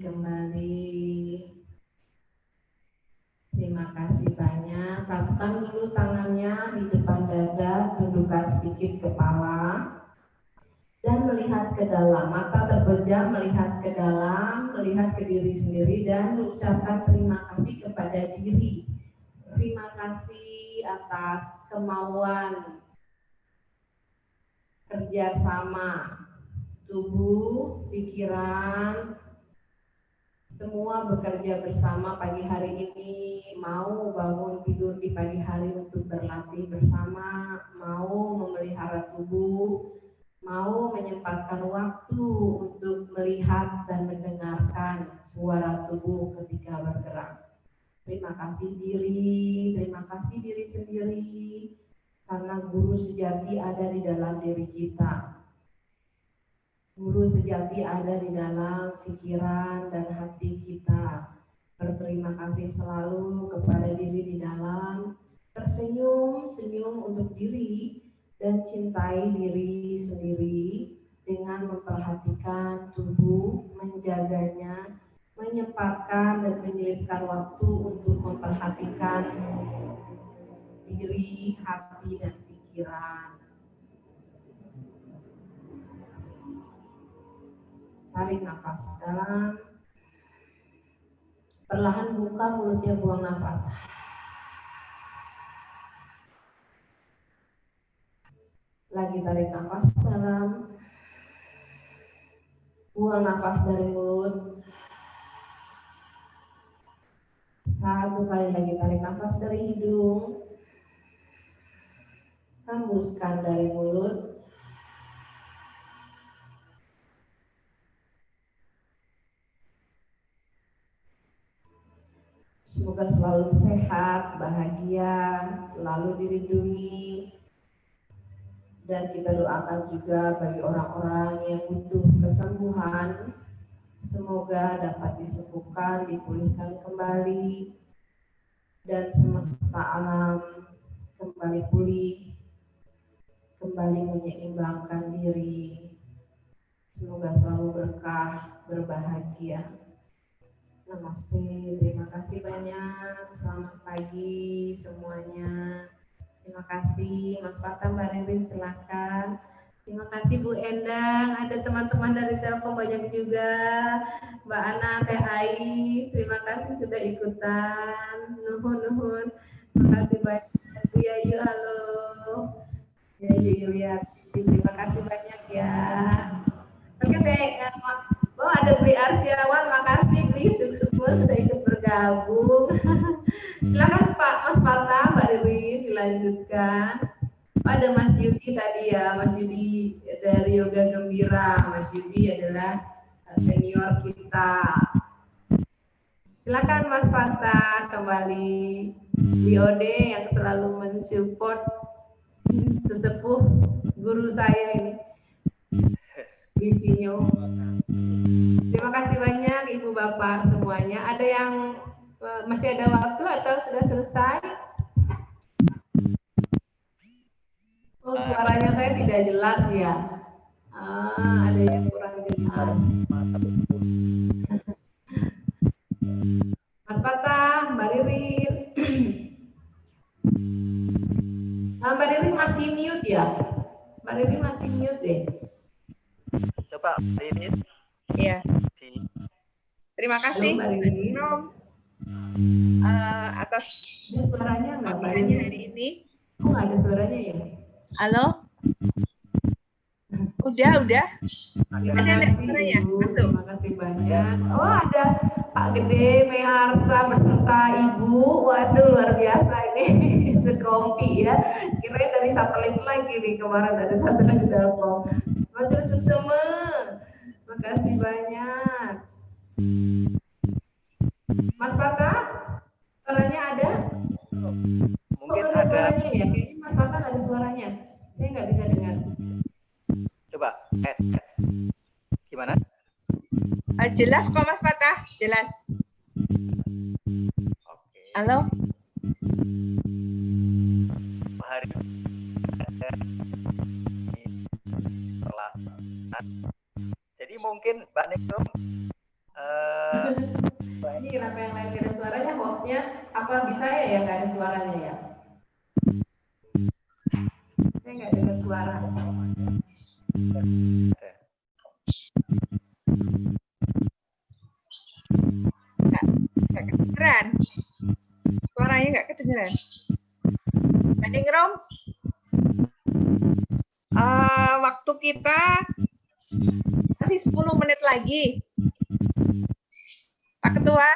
Speaker 5: kembali. Terima kasih banyak. Lakukan dulu tangannya di depan dada, tundukkan sedikit kepala. Dan melihat ke dalam, mata terpejam melihat ke dalam, melihat ke diri sendiri dan mengucapkan terima kasih kepada diri. Terima kasih atas kemauan kerjasama tubuh, pikiran, semua bekerja bersama pagi hari ini, mau bangun tidur di pagi hari untuk berlatih bersama, mau memelihara tubuh, mau menyempatkan waktu untuk melihat dan mendengarkan suara tubuh ketika bergerak. Terima kasih diri sendiri, karena guru sejati ada di dalam diri kita.
Speaker 8: Guru sejati ada di dalam pikiran dan hati kita. Berterima kasih selalu kepada diri di dalam, tersenyum-senyum untuk diri, dan cintai diri sendiri dengan memperhatikan tubuh, menjaganya, menyempatkan dan menyelipkan waktu untuk memperhatikan diri, hati, dan pikiran. Tarik nafas dalam, perlahan buka mulutnya, buang nafas. Lagi tarik nafas dalam, buang nafas dari mulut. Satu kali lagi tarik nafas dari hidung, hembuskan dari mulut. Semoga selalu sehat, bahagia, selalu dilindungi. Dan kita doakan juga bagi orang-orang yang butuh kesembuhan, semoga dapat disembuhkan, dipulihkan kembali, dan semesta alam kembali pulih, kembali menyeimbangkan diri. Semoga selalu berkah, berbahagia. Namaste, terima kasih banyak. Selamat pagi semuanya. Terima kasih Mas Fatah, Mbak Nevin, silakan. Terima kasih Bu Endang, ada teman-teman dari Telkom banyak juga. Mbak Ana, Teh Ais, terima kasih sudah ikutan. Nuhun. Terima kasih banyak. Bu Yayu, halo. Yayu Yuliati, terima kasih banyak ya. Oke, oh ada Bri Arsiawan, makasih Bri, semua sudah ikut bergabung. Silakan Pak Mas Fatah, Mbak Dewi, dilanjutkan. Ada Mas Yudi tadi ya, Mas Yudi dari Yoga Gembira. Mas Yudi adalah senior kita. Silakan Mas Fatah kembali. BOD yang selalu mensupport sesepuh guru saya ini. Visinya. Terima kasih banyak Ibu Bapak semuanya. Ada yang masih ada waktu atau sudah selesai? Oh, suaranya saya tidak jelas ya. Ada yang kurang jelas. Mas Fatah, Mbak Ririn. Mbak Ririn masih mute ya? Mbak Ririn masih mute deh.
Speaker 2: Coba Ririn.
Speaker 3: Iya. Terima kasih Nom atas
Speaker 8: suaranya
Speaker 3: paparannya hari ini.
Speaker 8: Oh, nggak ada suaranya ya?
Speaker 3: Halo? Udah. Ada suaranya? Masuk.
Speaker 8: Terima kasih banyak. Oh, ada Pak Gede, Meharsa beserta Ibu. Waduh, luar biasa ini. Sekompi ya. Kirain dari satelit lagi nih, kemarin dari satelit Telkom. Bagus semua. Terima kasih banyak. Mas Fatah, suaranya ada?
Speaker 2: Mungkin
Speaker 8: ada
Speaker 2: ada.
Speaker 8: Suaranya ya? Kayaknya Mas Fatah ada suaranya. Saya nggak bisa dengar.
Speaker 2: Coba gimana?
Speaker 3: Jelas kok Mas Fatah, jelas.
Speaker 2: Oke.
Speaker 3: Halo?
Speaker 2: Hari jadi mungkin Mbak Ningrum
Speaker 8: ini kenapa yang lain tidak ada suaranya? Hostnya apa bisa ya nggak ada suaranya ya? Saya nggak dengar suara.
Speaker 3: Nggak kedengeran. Suaranya nggak kedengeran. Mbak Ningrum, waktu kita masih 10 menit lagi. Pak Ketua.